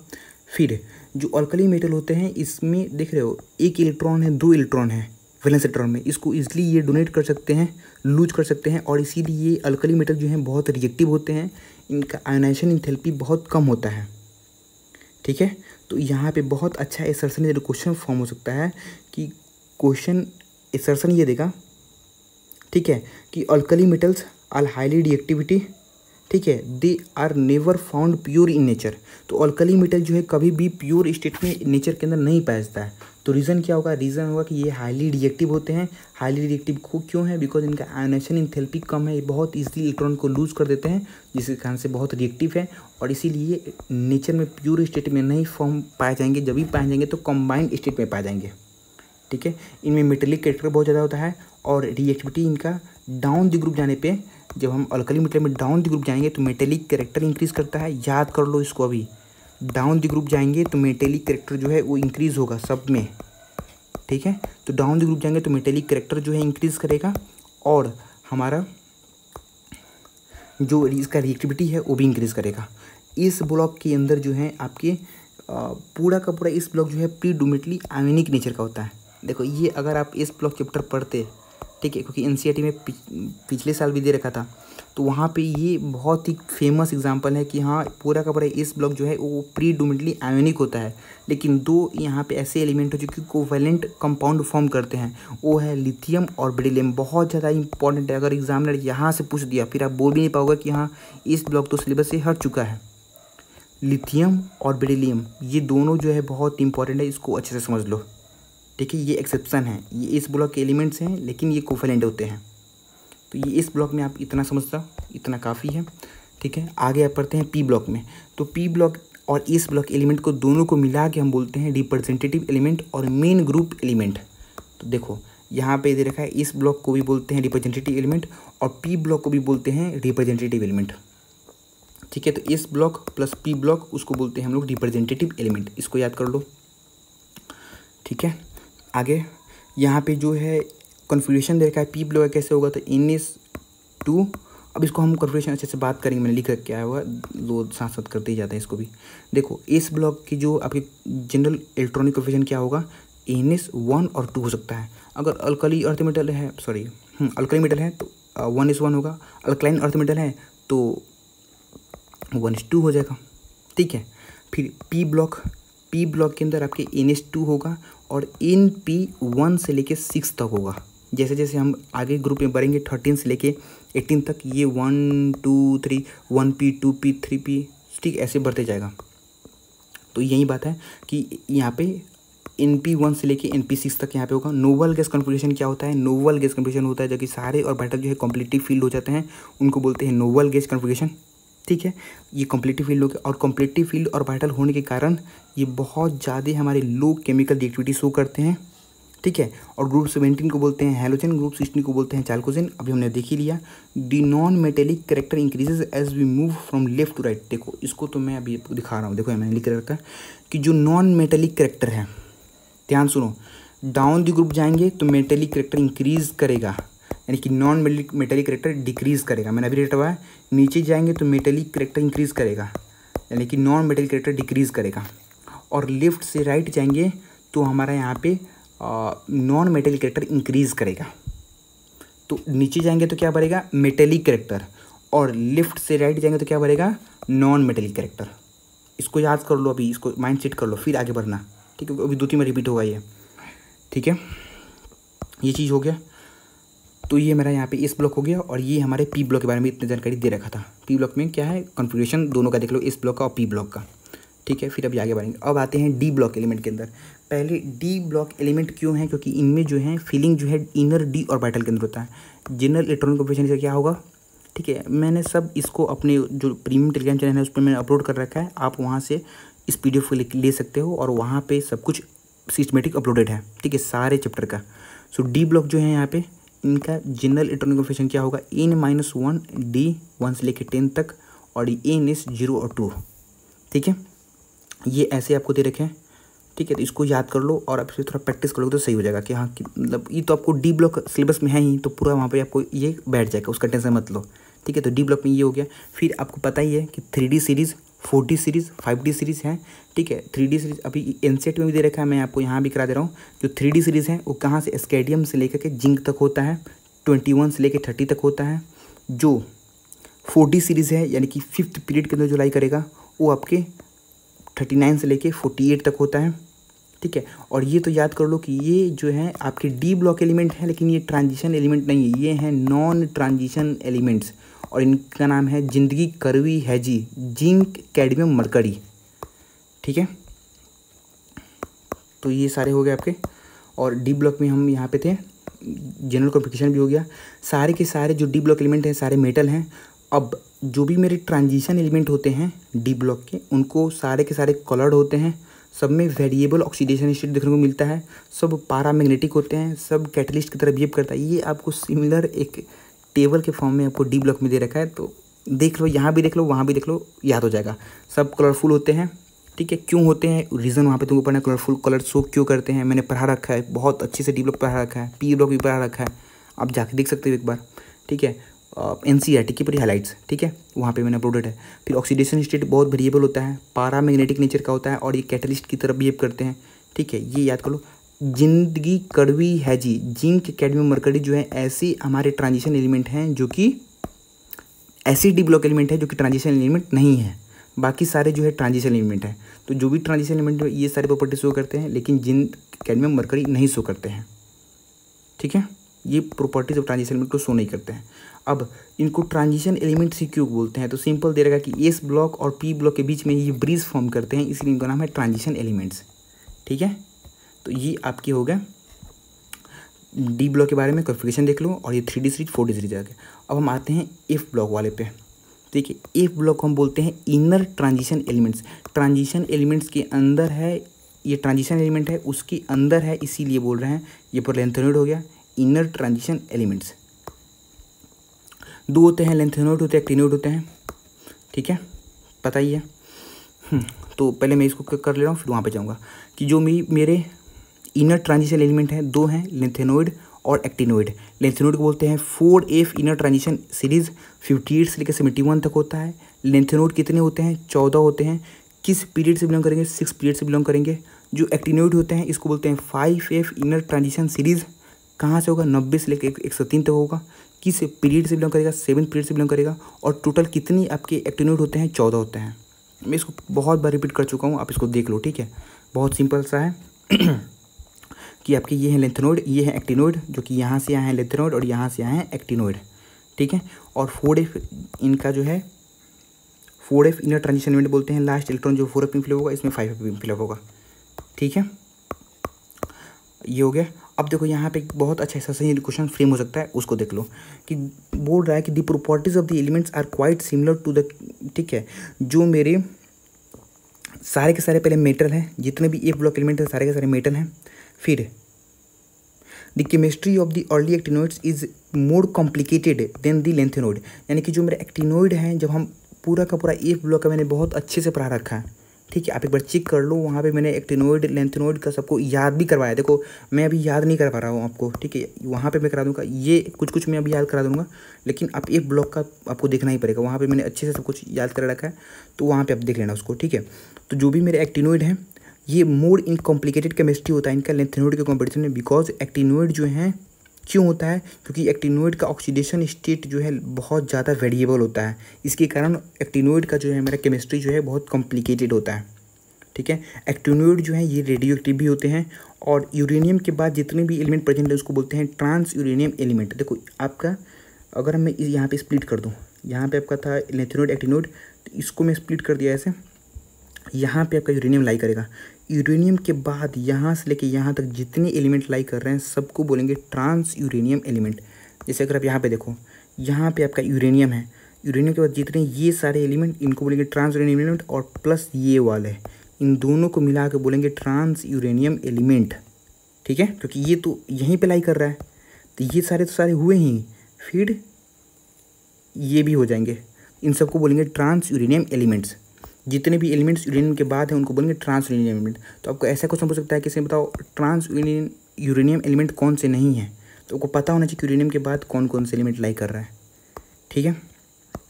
फिर जो अल्कली मेटल होते हैं इसमें देख रहे हो 1 इलेक्ट्रॉन है, 2 इलेक्ट्रॉन है वैलेंस इलेक्ट्रॉन में, इसको ईजिली ये डोनेट कर सकते हैं, लूज कर सकते हैं, और इसीलिए ये अल्कली मेटल जो हैं बहुत रिएक्टिव होते हैं, इनका आयोनाइजेशन एंथैल्पी बहुत कम होता है, ठीक है। तो यहाँ पे बहुत अच्छा एसर्शन क्वेश्चन फॉर्म हो सकता है कि क्वेश्चन एसर्शन ये देगा, ठीक है, कि alkali metals are highly reactivity, ठीक है, they are never found pure in nature. तो अल्कली मेटल जो है कभी भी प्योर स्टेट में नेचर के अंदर नहीं पाया जाता है। तो रीज़न क्या होगा, रीज़न होगा कि ये हाईली रिएक्टिव होते हैं। हाईली रिएक्टिव क्यों है, बिकॉज इनका आयोनाइजेशन एंथैल्पी कम है, ये बहुत ईजिली इलेक्ट्रॉन को लूज कर देते हैं, जिसके कारण से बहुत रिएक्टिव है, और इसीलिए नेचर में प्योर स्टेट में नहीं फॉर्म पाए जाएंगे। जब भी पाए जाएंगे तो कंबाइंड स्टेट में पाए जाएंगे, ठीक है। इनमें मेटेलिक कैरेक्टर बहुत ज़्यादा होता है, और रिएक्टिविटी इनका डाउन द ग्रुप जाने पे, जब हम अल्कली मेटल में डाउन द ग्रुप जाएंगे तो मेटेलिक कैरेक्टर इंक्रीज़ करता है। याद कर लो इसको, अभी डाउन द ग्रुप जाएंगे तो मेटेलिक कैरेक्टर जो है वो इंक्रीज़ होगा सब में, ठीक है। तो डाउन द ग्रुप जाएंगे तो मेटेलिक कैरेक्टर जो है इंक्रीज़ करेगा, और हमारा जो इसका रिएक्टिविटी है वो भी इंक्रीज़ करेगा। इस ब्लॉक के अंदर जो है आपके पूरा का पूरा इस ब्लॉक जो है प्रीडोमिनेटली आयोनिक नेचर का होता है। देखो ये अगर आप इस ब्लॉक चैप्टर पढ़ते, ठीक है, क्योंकि एनसीईआरटी में पिछले साल भी दे रखा था, तो वहाँ पे ये बहुत ही फेमस एग्जांपल है कि हाँ पूरा का पूरा इस ब्लॉक जो है वो प्रीडोमिनेटली आयोनिक होता है, लेकिन 2 यहाँ पे ऐसे एलिमेंट हो जो कि कोवैलेंट कंपाउंड फॉर्म करते हैं, वो है लिथियम और बेरिलियम। बहुत ज़्यादा इंपॉर्टेंट है, अगर एग्जामिनर यहाँ से पूछ दिया फिर आप बोल भी नहीं पाओगे कि हाँ इस ब्लॉक तो सिलेबस से हट चुका है। लिथियम और बेरिलियम, ये दोनों जो है बहुत इंपॉर्टेंट है, इसको अच्छे से समझ लो। ठीक है, ये एक्सेप्शन है, ये इस ब्लॉक के एलिमेंट्स हैं लेकिन ये कोवेलेंट होते हैं। तो ये इस ब्लॉक में आप इतना समझता, इतना काफ़ी है। ठीक है, आगे आप पढ़ते हैं पी ब्लॉक में। तो पी ब्लॉक और इस ब्लॉक एलिमेंट को दोनों को मिला के हम बोलते हैं रिप्रेजेंटेटिव एलिमेंट और मेन ग्रुप एलिमेंट। तो देखो यहाँ पे दे रखा है, इस ब्लॉक को भी बोलते हैं रिप्रेजेंटेटिव एलिमेंट और पी ब्लॉक को भी बोलते हैं रिप्रेजेंटेटिव एलिमेंट। ठीक है, तो इस ब्लॉक प्लस पी ब्लॉक उसको बोलते हैं हम लोग रिप्रेजेंटेटिव एलिमेंट, इसको याद कर लो। ठीक है, आगे यहाँ पे जो है कॉन्फ़िगरेशन दे रखा है पी ब्लॉक कैसे होगा, तो NS2। अब इसको हम कॉन्फ़िगरेशन अच्छे से बात करेंगे, मैंने लिख रख क्या हुआ, दो साथ साथ करते ही जाते हैं इसको भी। देखो इस ब्लॉक की जो आपकी जनरल इलेक्ट्रॉनिक कॉन्फ़िगरेशन क्या होगा, NS1 और 2 हो सकता है। अगर अल्कली अर्थ मेटल है, अल्कली मेटल है तो 1S1 होगा, अल्कलाइन अर्थ मेटल है तो 1S2 हो जाएगा। ठीक है, फिर पी ब्लॉक के अंदर आपके NS2 होगा और NP1 से लेके 6 तक होगा। जैसे जैसे हम आगे ग्रुप में बढ़ेंगे 13 से लेके 18 तक, ये 1 2 3 1P 2P 3P, ठीक ऐसे बढ़ते जाएगा। तो यही बात है कि यहाँ पे NP1 से लेके NP6 तक यहाँ पे होगा। नोबल गैस कॉन्फ़िगरेशन क्या होता है, नोबल गैस कॉन्फ़िगरेशन होता है जबकि सारे ऑर्बिटल जो है कॉम्पिटिटिव फील्ड हो जाते हैं, उनको बोलते हैं नोबल गैस कॉन्फ़िगरेशन। ठीक है, ये कॉम्पिटिटिव फील्ड हो गया और कॉम्पिटिटिव फील्ड ऑर्बिटल होने के कारण ये बहुत ज़्यादा हमारे लो केमिकल रिएक्टिविटी शो करते हैं। ठीक है, और ग्रुप 17 को बोलते हैं हैलोजन, ग्रुप 16 को बोलते हैं चाल्कोजेन। अभी हमने देख ही लिया। The non metallic character increases as we move from left to right. देखो इसको तो मैं अभी दिखा रहा हूँ, देखो मैंने लिख रखा है कि जो नॉन मेटेलिक करेक्टर है, ध्यान सुनो, डाउन द ग्रुप जाएंगे तो मेटेलिक करेक्टर इंक्रीज करेगा, यानी कि नॉन मेटेलिक करेक्टर डिक्रीज करेगा। मैंने अभी रेट हुआ है, नीचे जाएंगे तो मेटेलिक करेक्टर इंक्रीज करेगा, यानी कि नॉन मेटेलिक करेक्टर डिक्रीज करेगा। और लेफ्ट से राइट जाएंगे तो हमारा यहाँ पे नॉन मेटेलिक करेक्टर इंक्रीज करेगा। तो नीचे जाएंगे तो क्या बढ़ेगा, मेटेलिक करेक्टर, और लेफ्ट से राइट जाएंगे तो क्या बढ़ेगा, नॉन मेटेलिक करेक्टर। इसको याद कर लो, अभी इसको माइंड सेट कर लो, फिर आगे बढ़ना। ठीक है, अभी 2-3 बार रिपीट होगा ये। ठीक है, ये चीज़ हो गया। तो ये मेरा यहाँ पे इस ब्लॉक हो गया और ये हमारे पी ब्लॉक के बारे में इतनी जानकारी दे रखा था। पी ब्लॉक में क्या है, कॉन्फ़िगरेशन दोनों का देख लो, इस ब्लॉक का और पी ब्लॉक का। ठीक है, फिर अभी आगे बढ़ेंगे। अब आते हैं डी ब्लॉक एलिमेंट के अंदर। पहले डी ब्लॉक एलिमेंट क्यों है, क्योंकि इनमें जो है फीलिंग जो है इनर डी ऑर्बिटल के अंदर होता है। जनरल इलेक्ट्रॉनिक कॉन्फ़िगरेशन से क्या होगा, ठीक है, मैंने सब इसको अपने जो प्रीमियम टेलीग्राम चैनल है उस पर मैंने अपलोड कर रखा है, आप वहाँ से इस PDF को ले सकते हो और वहाँ पे सब कुछ सिस्टमेटिक अपलोडेड है। ठीक है, सारे चैप्टर का। सो डी ब्लॉक जो है यहाँ पे इनका जनरल इलेक्ट्रॉनिक कॉन्फ़िगरेशन क्या होगा, N-1 D 1 से लेकर 10 तक और NS 0 और 2। ठीक है, ये ऐसे आपको दे रखे हैं। ठीक है, तो इसको याद कर लो और आप इसे थोड़ा प्रैक्टिस करोगे तो सही हो जाएगा कि हाँ कि मतलब ये तो आपको डी ब्लॉक सिलेबस में है ही, तो पूरा वहाँ पे आपको ये बैठ जाएगा, उसका टेंशन मत लो। ठीक है, तो डी ब्लॉक में ये हो गया। फिर आपको पता ही है कि 3D series, 4D series, 5D series है। ठीक है, 3D सीरीज़ अभी NCERT में भी दे रखा है, मैं आपको यहाँ भी करा दे रहा हूँ। जो 3D सीरीज़ है वो कहाँ से, स्केडियम से लेकर के जिंक तक होता है, 21 से लेकर 30 तक होता है। जो 4D सीरीज़ है यानी कि 5th पीरियड के अंदर जो लाई करेगा वो आपके 39 से लेके 48 तक होता है। ठीक है, और ये तो याद कर लो कि ये जो है आपके डी ब्लॉक एलिमेंट है, लेकिन ये ट्रांजिशन एलिमेंट नहीं है, ये हैं नॉन ट्रांजिशन एलिमेंट्स और इनका नाम है जिंदगी, करवी, हैजी, जिंक, कैडमियम, मरकरी। ठीक है, तो ये सारे हो गए आपके। और डी ब्लॉक में हम यहाँ पे थे, जनरल कॉन्फ़िगरेशन भी हो गया। सारे के सारे जो डी ब्लॉक एलिमेंट हैं सारे मेटल हैं। अब जो भी मेरे ट्रांजिशन एलिमेंट होते हैं डी ब्लॉक के, उनको सारे के सारे कलर्ड होते हैं, सब में वेरिएबल ऑक्सीडेशन स्टेट देखने को मिलता है, सब पारामैग्नेटिक होते हैं, सब कैटलिस्ट की तरह बिहेव करता है। ये आपको सिमिलर एक टेबल के फॉर्म में आपको डी ब्लॉक में दे रखा है, तो देख लो, यहाँ भी देख लो, वहाँ भी देख लो, याद हो जाएगा। सब कलरफुल होते हैं। ठीक है, क्यों होते हैं, रीज़न वहाँ पे तुमको पढ़ना, कलरफुल कलर शो क्यों करते हैं, मैंने पढ़ा रखा है, बहुत अच्छे से डी ब्लॉक पढ़ा रखा है, पी ब्लॉक भी पढ़ा रखा है, आप जाके देख सकते हो एक बार। ठीक है, NCERT की पूरी हाइलाइट्स, ठीक है, वहाँ पे मैंने अपलोडेड है। फिर ऑक्सीडेशन स्टेट बहुत वेरिएबल होता है, पारामैग्नेटिक नेचर का होता है और ये कैटलिस्ट की तरह बिहेव करते हैं। ठीक है, ये याद कर लो। जिंदगी, कड़वी, हैजी, जिंक, कैडमियम, मरकरी जो है ऐसे हमारे ट्रांजिशन एलिमेंट हैं, जो कि ऐसे डी ब्लॉक एलिमेंट है जो कि ट्रांजिशन एलिमेंट नहीं है। बाकी सारे जो है ट्रांजिशन एलिमेंट है। तो जो भी ट्रांजिशन एलिमेंट है ये सारे प्रॉपर्टी शो करते हैं, लेकिन जिंक, कैडमियम, मरकरी नहीं शो करते हैं। ठीक है, ये प्रॉपर्टीज ऑफ ट्रांजिशन एलिमेंट को शो नहीं करते हैं। अब इनको ट्रांजिशन एलिमेंट से क्यों बोलते हैं, तो सिंपल दे रहेगा कि एस ब्लॉक और पी ब्लॉक के बीच में ये ब्रिज फॉर्म करते हैं, इसलिए इनका नाम है ट्रांजिशन एलिमेंट्स। ठीक है, तो ये आपकी हो गया डी ब्लॉक के बारे में, कॉन्फ़िगरेशन देख लो, और ये 3D सीरीज 4D सीरीज आ गया। अब हम आते हैं एफ ब्लॉक वाले पे। देखिए एफ ब्लॉक हम बोलते हैं inner transition elements. Transition elements के अंदर है, ये ट्रांजिशन एलिमेंट है उसके अंदर है, इसीलिए बोल रहे हैं ये पर लेंथेनोइड हो गया इनर ट्रांजिशन एलिमेंट्स। दो होते हैं, लेंथेनोइड होते हैं, एक्टिनोइड होते हैं। ठीक है, पता ही है। तो पहले मैं इसको कर ले रहा हूँ, फिर वहाँ पे जाऊँगा कि जो मेरे इनर ट्रांजिशन एलिमेंट हैं, दो हैं, लेंथेनोइड और एक्टिनोइड। लेंथेनोइड को बोलते हैं 4F इनर ट्रांजिशन सीरीज 58 से लेकर 71 तक होता है। लेंथेनोइड कितने होते हैं, 14 होते हैं। किस पीरियड से बिलोंग करेंगे, 6 पीरियड से बिलोंग करेंगे। जो एक्टिनोइड होते हैं इसको बोलते हैं 5F इनर ट्रांजिशन सीरीज, कहाँ से होगा, 90 से लेकर 103 तक होगा। किस पीरियड से बिलोंग करेगा, 7 पीरियड से बिलोंग करेगा। और टोटल कितनी आपके एक्टिनोइड होते हैं, 14 होते हैं। मैं इसको बहुत बार रिपीट कर चुका हूँ, आप इसको देख लो। ठीक है, बहुत सिंपल सा है कि आपके ये है लेंथेनोइड, ये है एक्टिनोइड, जो कि यहाँ से यहाँ है लेंथेनोइड और यहाँ से यहाँ है एक्टिनोइड। ठीक है, और 4F इनका जो है 4F इनर ट्रांजिशन एलिमेंट बोलते हैं। लास्ट इलेक्ट्रॉन जो 4F में फिलअप होगा, इसमें 5F में फिलअप होगा। ठीक है, ये हो गया। अब देखो यहाँ पे एक बहुत अच्छा ऐसा सही क्वेश्चन फ्रेम हो सकता है, उसको देख लो कि बोल रहा है कि the properties of the elements are quite similar to the. ठीक है, जो मेरे सारे के सारे पहले मेटल हैं, जितने भी एफ ब्लॉक एलिमेंट है सारे के सारे मेटल हैं। फिर the chemistry of the early actinoids is more complicated then the lanthanoid. यानी कि जो मेरे एक्टिनोइड हैं, जब हम पूरा का पूरा एफ ब्लॉक का मैंने बहुत अच्छे से पढ़ा रखा है। ठीक है, आप एक बार चेक कर लो, वहाँ पे मैंने एक्टिनोइड लेंथेनोइड का सबको याद भी करवाया। देखो मैं अभी याद नहीं कर पा रहा हूँ आपको, ठीक है, वहाँ पे मैं करा दूँगा, ये कुछ मैं अभी याद करा दूँगा, लेकिन आप एफ ब्लॉक का आपको देखना ही पड़ेगा। वहाँ पे मैंने अच्छे से सब कुछ याद कर रखा है, तो वहाँ पे आप देख लेना उसको। ठीक है, तो जो भी मेरे एक्टिनोइड हैं, ये मोर इन कॉम्प्लिकेटेड केमिस्ट्री होता है इनका लेंथेनोइड के कॉम्पिटिशन में। बिकॉज एक्टिनोइड जो है क्यों होता है, क्योंकि एक्टिनोइड का ऑक्सीडेशन स्टेट जो है बहुत ज़्यादा वेरिएबल होता है। इसके कारण एक्टिनोइड का जो है मेरा केमिस्ट्री जो है बहुत कॉम्प्लिकेटेड होता है। ठीक है, एक्टिनोइड जो है ये रेडियो एक्टिव भी होते हैं। और यूरेनियम के बाद जितने भी एलिमेंट प्रेजेंट है उसको बोलते हैं ट्रांस यूरेनियम एलिमेंट। देखो आपका, अगर मैं यहाँ पे स्प्लिट कर दूँ, यहाँ पे आपका था लेंथेनोइड एक्टिनोइड, तो इसको मैं स्प्लिट कर दिया ऐसे, यहाँ पे आपका यूरेनियम लाई करेगा। यूरेनियम के बाद यहाँ से लेके यहाँ तक जितने एलिमेंट लाई कर रहे हैं सबको बोलेंगे ट्रांस यूरेनियम एलिमेंट। जैसे अगर आप यहाँ पे देखो, यहाँ पे आपका यूरेनियम है, यूरेनियम के बाद जितने ये सारे एलिमेंट, इनको बोलेंगे ट्रांस यूरेनियम एलिमेंट, और प्लस ये वाले, इन दोनों को मिला के बोलेंगे ट्रांस यूरेनियम एलिमेंट। ठीक है, क्योंकि ये तो यहीं पे लाई कर रहा है, तो ये सारे हुए ही, फिर ये भी हो जाएंगे, इन सबको बोलेंगे ट्रांस यूरेनियम एलिमेंट्स। जितने भी एलिमेंट्स यूरेनियम के बाद हैं उनको बोलेंगे ट्रांस यूरेनियम एलिमेंट। तो आपको ऐसा क्वेश्चन पूछ सकता है कि इसमें बताओ ट्रांस यूरेनियम एलिमेंट कौन से नहीं है, तो आपको पता होना चाहिए कि यूरेनियम के बाद कौन कौन से एलिमेंट लाई कर रहा है। ठीक है,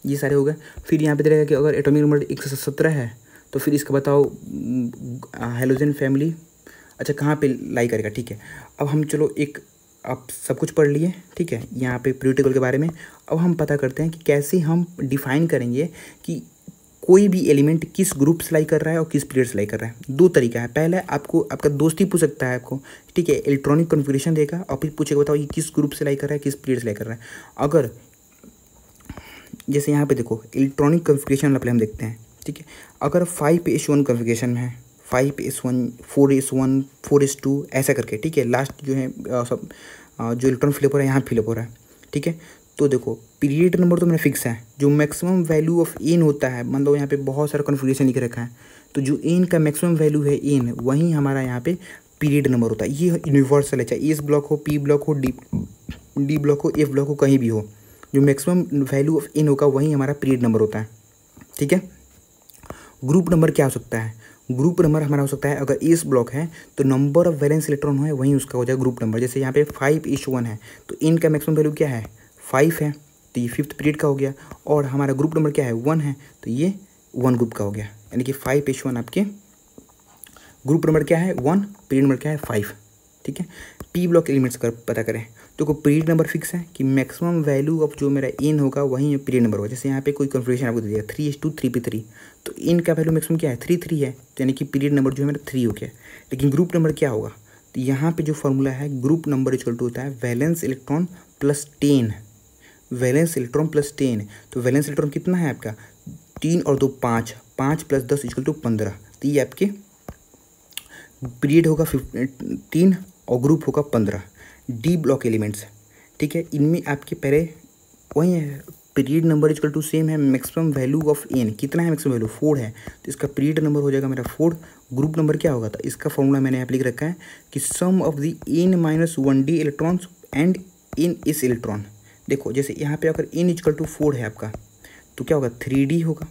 ये सारे हो गए। फिर यहाँ पे दे रहेगा कि अगर एटॉमिक नंबर 117 है तो फिर इसका बताओ हैलोजन फैमिली, अच्छा कहाँ पे लाई करेगा। ठीक है, अब हम चलो एक, आप सब कुछ पढ़ लिए। ठीक है, यहाँ पे पीरियोडिक टेबल के बारे में। अब हम पता करते हैं कि कैसे हम डिफाइन करेंगे कि कोई भी एलिमेंट किस ग्रुप से लाई कर रहा है और किस पीरियड से लाई कर रहा है। दो तरीका है, पहला आपको आपका दोस्त ही पूछ सकता है आपको, ठीक है, इलेक्ट्रॉनिक कॉन्फ़िगरेशन देगा और फिर पूछेगा बताओ ये किस ग्रुप से लाई कर रहा है, किस पीरियड से लाई कर रहा है। अगर जैसे यहाँ पे देखो इलेक्ट्रॉनिक कॉन्फ़िगरेशन पहले हम देखते हैं। ठीक है, अगर 5s1 कॉन्फ़िगरेशन में है, 5s1 4s1 4s2 ऐसा करके, ठीक है, लास्ट जो है सब जो इलेक्ट्रॉन फिलअप हो रहा है यहाँ फिलअप हो रहा है। ठीक है, तो देखो पीरियड नंबर तो मेरा फिक्स है, जो मैक्सिमम वैल्यू ऑफ एन होता है, मतलब यहाँ पे बहुत सारा कॉन्फ़िगरेशन लिख रखा है, तो जो एन का मैक्सिमम वैल्यू है एन, वहीं हमारा यहाँ पे पीरियड नंबर होता है। ये यूनिवर्सल है, चाहे एस ब्लॉक हो, पी ब्लॉक हो, डी ब्लॉक हो, एफ ब्लॉक हो, कहीं भी हो, जो मैक्सिमम वैल्यू ऑफ एन होगा वहीं हमारा पीरियड नंबर होता है। ठीक है, ग्रुप नंबर क्या हो सकता है, ग्रुप नंबर हमारा हो सकता है अगर एस ब्लॉक है तो नंबर ऑफ वैलेंस इलेक्ट्रॉन है वहीं उसका हो जाएगा ग्रुप नंबर। जैसे यहाँ पे 5s1 है तो एन का मैक्सिमम वैल्यू क्या है 5 है, तो ये 5th पीरियड का हो गया। और हमारा ग्रुप नंबर क्या है 1 है, तो ये 1 ग्रुप का हो गया। यानी कि 5s1 आपके ग्रुप नंबर क्या है 1, पीरियड नंबर क्या है 5। ठीक है, पी ब्लॉक एलिमेंट्स कर पता करें तो पीरियड नंबर फिक्स है कि मैक्सिमम वैल्यू ऑफ जो मेरा एन होगा वहीं पीरियड नंबर होगा। जैसे यहाँ पे कोई कॉन्फ़िगरेशन आपको दे दिया 3s2 3p3, तो एन का वैल्यू मैक्सिमम क्या है 3 है, तो यानी कि पीरियड नंबर जो है मेरा 3 हो गया। लेकिन ग्रुप नंबर क्या होगा, तो यहाँ पे जो फार्मूला है ग्रुप नंबर इक्वल टू होता है valence electron plus 10, valence electron plus 10। तो वैलेंस इलेक्ट्रॉन कितना है आपका 3 और 2 5, 5 प्लस 10 इक्वल टू 15। तो ये आपके पीरियड होगा 3 और ग्रुप होगा 15, डी ब्लॉक एलिमेंट्स। ठीक है, इनमें आपके पहले वही है, period number equal to same है, मैक्सिमम वैल्यू ऑफ एन कितना है, मैक्सिमम वैल्यू 4 है, तो इसका पीरियड नंबर हो जाएगा मेरा 4। ग्रुप नंबर क्या होगा, तो इसका फॉर्मूला मैंने यहाँ पे लिख रखा है कि sum of the n-1d electrons and N S electron. देखो जैसे यहाँ पे अगर n इक्वल टू 4 है आपका, तो क्या होगा 3d होगा।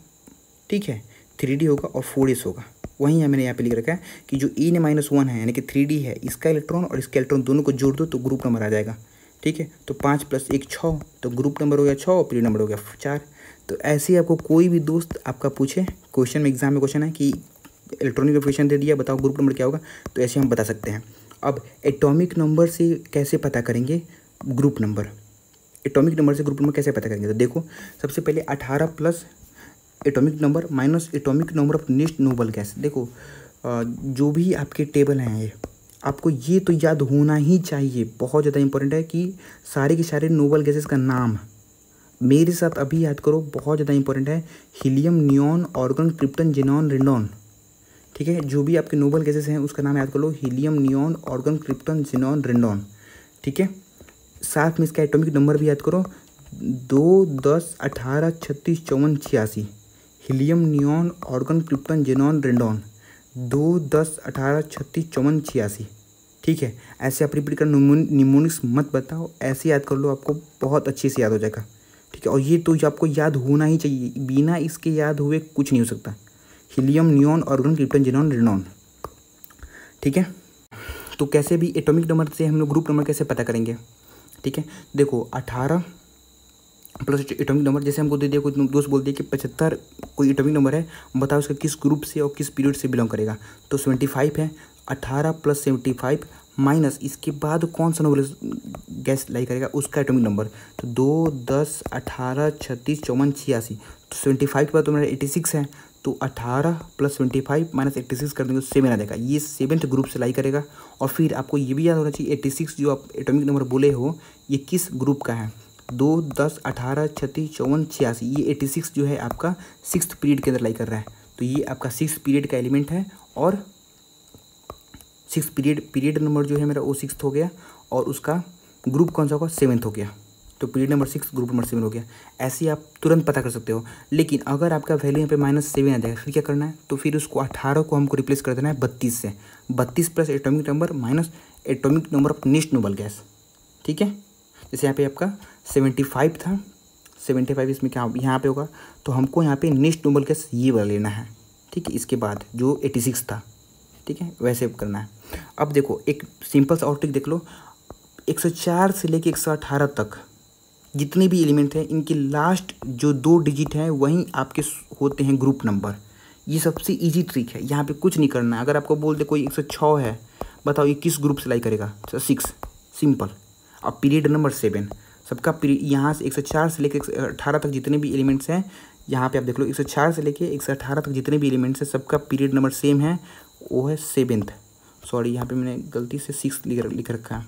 ठीक है, 3d होगा और 4s होगा। वहीं मैंने यहाँ पे लिख रखा है कि जो n-1 है यानी कि 3d है, इसका इलेक्ट्रॉन और इसका इलेक्ट्रॉन दोनों को जोड़ दो तो ग्रुप नंबर आ जाएगा। ठीक है, तो 5 + 1 6, तो ग्रुप नंबर हो गया 6 और पीरियड नंबर हो गया 4। तो ऐसे ही आपको कोई भी दोस्त आपका पूछे क्वेश्चन में, एग्जाम में क्वेश्चन है कि इलेक्ट्रॉनिक इक्वेशन दे दिया, बताओ ग्रुप नंबर क्या होगा, तो ऐसे हम बता सकते हैं। अब एटॉमिक नंबर से कैसे पता करेंगे ग्रुप नंबर, एटॉमिक नंबर से ग्रुप नंबर कैसे पता करेंगे, तो देखो सबसे पहले 18 plus atomic number minus atomic number of next noble gas. देखो जो भी आपके टेबल हैं ये आपको ये तो याद होना ही चाहिए, बहुत ज़्यादा इंपॉर्टेंट है कि सारे के सारे नोबल गैसेस का नाम मेरे साथ अभी याद करो, बहुत ज़्यादा इंपॉर्टेंट है। Helium, neon, argon, krypton, xenon, radon. ठीक है, जो भी आपके नोबल गैसेस हैं उसका नाम याद कर लो, helium, neon, argon, krypton, xenon, radon. ठीक है, साथ में इसका एटॉमिक नंबर भी याद करो, 2, 10, 18, 36, 54, 86। Helium, neon, argon, krypton, xenon, radon, 2, 10, 18, 36, 54, 86। ठीक है, ऐसे आप रिपीट कर, निमोनिक्स मत बताओ, ऐसे याद कर लो, आपको बहुत अच्छे से याद हो जाएगा। ठीक है, और ये तो आपको याद होना ही चाहिए, बिना इसके याद हुए कुछ नहीं हो सकता। Helium, neon, argon, krypton, xenon, radon. ठीक है, तो कैसे भी एटॉमिक नंबर से हम लोग ग्रुप नंबर कैसे पता करेंगे। ठीक है, देखो 18 प्लस एटॉमिक नंबर, जैसे हमको दे दिया, कोई दोस्त बोल दिया कि 75 कोई एटॉमिक नंबर है, बताओ उसका किस ग्रुप से और किस पीरियड से बिलोंग करेगा, तो 75 है। 18 + 75 माइनस इसके बाद कौन सा नोबल गैस लाई करेगा उसका एटॉमिक नंबर, तो 2, 10, 18, 36, 54, 86। तो 75 के बाद तो मेरा 86 है, तो 18 + 75 माइनस 86 कर देंगे तो 7 आ जाएगा, ये 7th ग्रुप से लाई करेगा। और फिर आपको ये भी याद होना चाहिए 86 जो आप एटॉमिक नंबर बोले हो ये किस ग्रुप का है, 2, 10, 18, 36, 54, 86। ये 86 जो है आपका 6th पीरियड के अंदर लाई कर रहा है, तो ये आपका 6th पीरियड का एलिमेंट है। और 6th पीरियड नंबर जो है मेरा वो 6th हो गया, और उसका ग्रुप कौन सा होगा 7th हो गया, तो पीरियड नंबर 6 ग्रुप नंबर 7 हो गया। ऐसे आप तुरंत पता कर सकते हो। लेकिन अगर आपका वैल्यू यहाँ पे -7 आ जाएगा, फिर क्या करना है, तो फिर उसको 18 को हमको रिप्लेस कर देना है 32 से, 32 plus atomic number minus atomic number of next noble gas. ठीक है, जैसे यहाँ पे आपका 75 था, 75 इसमें क्या यहाँ पे होगा, तो हमको यहाँ पे नेक्स्ट नोबल गैस ये वाला लेना है। ठीक है, इसके बाद जो 86 था, ठीक है वैसे करना है। अब देखो एक सिंपल सा और ट्रिक देख लो, 104 से लेके 118 तक जितने भी एलिमेंट हैं इनके लास्ट जो 2 डिजिट हैं वहीं आपके होते हैं ग्रुप नंबर। ये सबसे इजी ट्रिक है, यहाँ पे कुछ नहीं करना है। अगर आपको बोल दे कोई 106 है, बताओ ये किस ग्रुप से लाई करेगा, 6, सिंपल। अब पीरियड नंबर 7, सबका पीरियड यहाँ से 104 से लेकर 118 तक जितने भी एलिमेंट्स हैं, यहाँ पे आप देख लो 104 से लेके 118 तक जितने भी एलिमेंट्स हैं सबका पीरियड नंबर सेम है, वो है 7th। सॉरी यहाँ पे मैंने गलती से 6 लिख रखा है,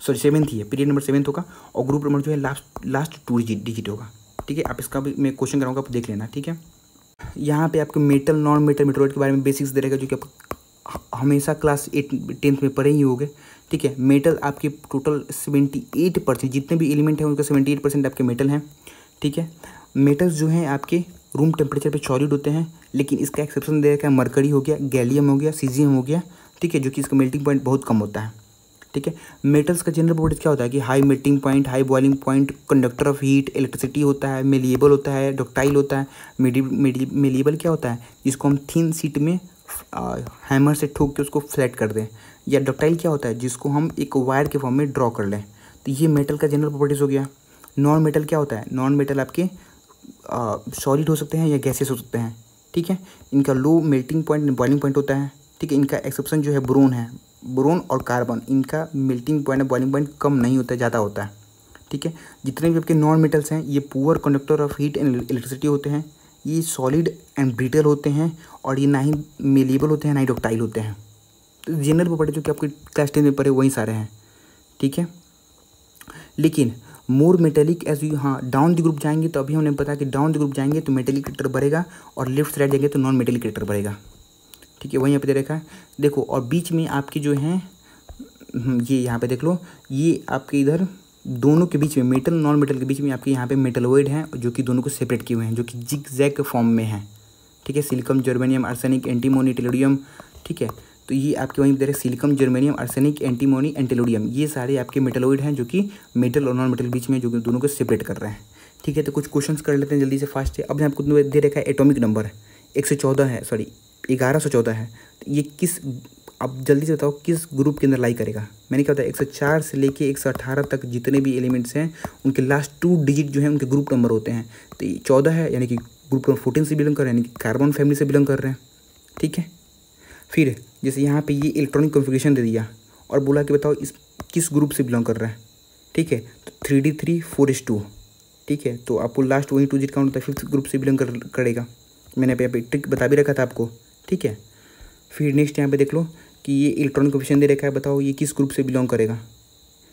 सॉरी 7th ही है, पीरियड नंबर 7th होगा। और ग्रुप नंबर जो है लास्ट 2 डिजिट होगा। ठीक है, आप इसका भी मैं क्वेश्चन कराऊंगा, आप देख लेना। ठीक है, यहाँ पे आपको मेटल, नॉन मेटल, मेटेरोइड के बारे में बेसिक्स दे रहेगा, जो कि आप हमेशा क्लास 10th में पढ़े ही होंगे। ठीक है, मेटल आपके टोटल 78%, जितने भी एलिमेंट हैं उनका 78% आपके मेटल हैं। ठीक है, मेटल्स जो हैं आपके रूम टेम्परेचर पे सॉलिड होते हैं, लेकिन इसका एक्सेप्शन दे रखा है मरकरी हो गया, गैलियम हो गया, सीजियम हो गया। ठीक है, जो कि इसका मेल्टिंग पॉइंट बहुत कम होता है। ठीक है, मेटल्स का जनरल प्रॉपर्टीज क्या होता है कि high melting point, high boiling point, conductor of heat, electricity होता है, मेलिएबल होता है, डक्टाइल होता है। मेलिएबल क्या होता है, जिसको हम थिन शीट में हैमर से ठोक के उसको फ्लैट कर दें। या डक्टाइल क्या होता है, जिसको हम एक वायर के फॉर्म में ड्रॉ कर लें। तो ये मेटल का जनरल प्रॉपर्टीज हो गया। नॉन मेटल क्या होता है, नॉन मेटल आपके सॉलिड हो सकते हैं या गैसेस हो सकते हैं। ठीक है, इनका low melting point, boiling point होता है। ठीक है, इनका एक्सेप्शन जो है बोरोन है, बोरोन और कार्बन, इनका मेल्टिंग पॉइंट, बॉइलिंग पॉइंट कम नहीं होता है, ज़्यादा होता है। ठीक है, जितने भी आपके नॉन मेटल्स हैं ये poor conductor of heat and electricity होते हैं, ये सॉलिड एंड ब्रिटल होते हैं, और ये ना ही मेलिएबल होते हैं ना ही डक्टाइल होते हैं। तो जनरल प्रॉपर्टी जो कि आपके क्लास 10 में पढ़े वही सारे हैं, ठीक है। लेकिन मोर मेटेलिक एज यू, हाँ डाउन द ग्रुप जाएंगे तो अभी हमने पता कि डाउन द ग्रुप जाएंगे तो मेटेलिक कैरेक्टर बढ़ेगा और लेफ्ट साइड जाएंगे तो नॉन मेटेलिक कैरेक्टर बढ़ेगा, ठीक है। वहीं यहाँ पे दे रखा है देखो। और बीच में आपकी जो है ये यहाँ पे देख लो, ये आपके इधर दोनों के बीच में मेटल नॉन मेटल के बीच में आपके यहाँ पे मेटलॉइड हैं जो कि दोनों को सेपरेट किए हुए हैं, जो कि जिगजैग फॉर्म में है, ठीक है। सिलिकम, जर्मेनियम, आर्सेनिक, एंटीमोनी, टेलोडियम, ठीक है। तो ये आपके वहीं पर सिलिकम, जर्मेनियम, आर्सेनिक, एंटीमोनी, एंटेलोडियम, ये सारे आपके मेटलॉइड हैं जो कि मेटल और नॉन मेटल के बीच में जो कि दोनों को सेपरेट कर रहे हैं, ठीक है। तो कुछ क्वेश्चंस कर लेते हैं जल्दी से, फास्ट है। अब आपको दे रखा है एटॉमिक नंबर 114 है, सॉरी 1114 है। तो ये किस, अब जल्दी से बताओ किस ग्रुप के अंदर लाई करेगा। मैंने क्या बताया 104 से लेके 118 तक जितने भी एलिमेंट्स हैं उनके लास्ट 2 डिजिट जो है उनके ग्रुप नंबर होते हैं। तो ये 14 है यानी कि ग्रुप नंबर 14 से बिलोंग कर रहे हैं, यानी कि कार्बन फैमिली से बिलोंग कर रहे हैं, ठीक है। फिर जैसे यहाँ पे ये इलेक्ट्रॉनिक कॉन्फ़िगरेशन दे दिया और बोला कि बताओ इस किस ग्रुप से बिलोंग कर रहा है, ठीक है। तो 3D3 4s2, ठीक है। तो आपको लास्ट वही 2 डिजिट काउंट होता है, 5th ग्रुप से बिलोंग करेगा। मैंने यहाँ पे ट्रिक बता भी रखा था आपको, ठीक है। फिर नेक्स्ट यहाँ पे देख लो कि ये इलेक्ट्रॉनिक कॉन्फ़िगरेशन दे रखा है, बताओ ये किस ग्रुप से बिलोंग करेगा,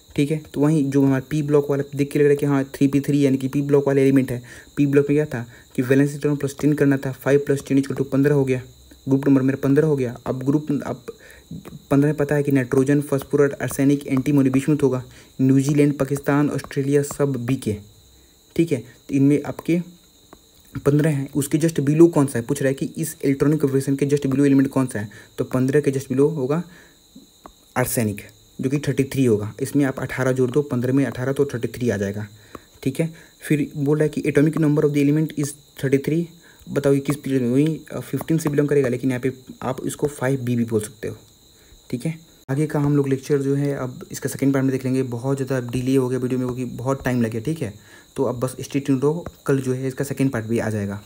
ठीक है। तो वहीं जो हमारा पी ब्लॉक वाला देख के लग रहा है कि हाँ 3p3 यानी कि पी ब्लॉक वाला एलिमेंट है। पी ब्लॉक में क्या था कि वैलेंस इलेक्ट्रॉन +10 करना था, 5 + 10 = 15 हो गया, ग्रुप नंबर मेरा 15 हो गया। अब ग्रुप अब 15 पता है कि नाइट्रोजन, फॉस्फोरस, आर्सेनिक, एंटीमोनी, विषमुक्त होगा। न्यूजीलैंड, पाकिस्तान, ऑस्ट्रेलिया सब बी के, ठीक है। तो इनमें आपके 15 हैं, उसके जस्ट बिलो कौन सा है, पूछ रहा है कि इस इलेक्ट्रॉनिक कॉन्फ़िगरेशन के जस्ट बिलो एलिमेंट कौन सा है। तो 15 के जस्ट बिलो होगा आर्सेनिक जो कि 33 होगा। इसमें आप 18 जोड़ दो, 15 में 18 तो 33 आ जाएगा, ठीक है। फिर बोल रहा है कि atomic number of the element is 33। बताओ ये किस पीरियड में, वही 15 से बिलोंग करेगा, लेकिन यहाँ पे आप इसको 5b भी बोल सकते हो, ठीक है। आगे का हम लोग लेक्चर जो है अब इसका सेकंड पार्ट में देख लेंगे। बहुत ज़्यादा डिले हो गया वीडियो में क्योंकि बहुत टाइम लगे, ठीक है। तो अब बस स्टे ट्यून्ड रहो, कल जो है इसका सेकंड पार्ट भी आ जाएगा।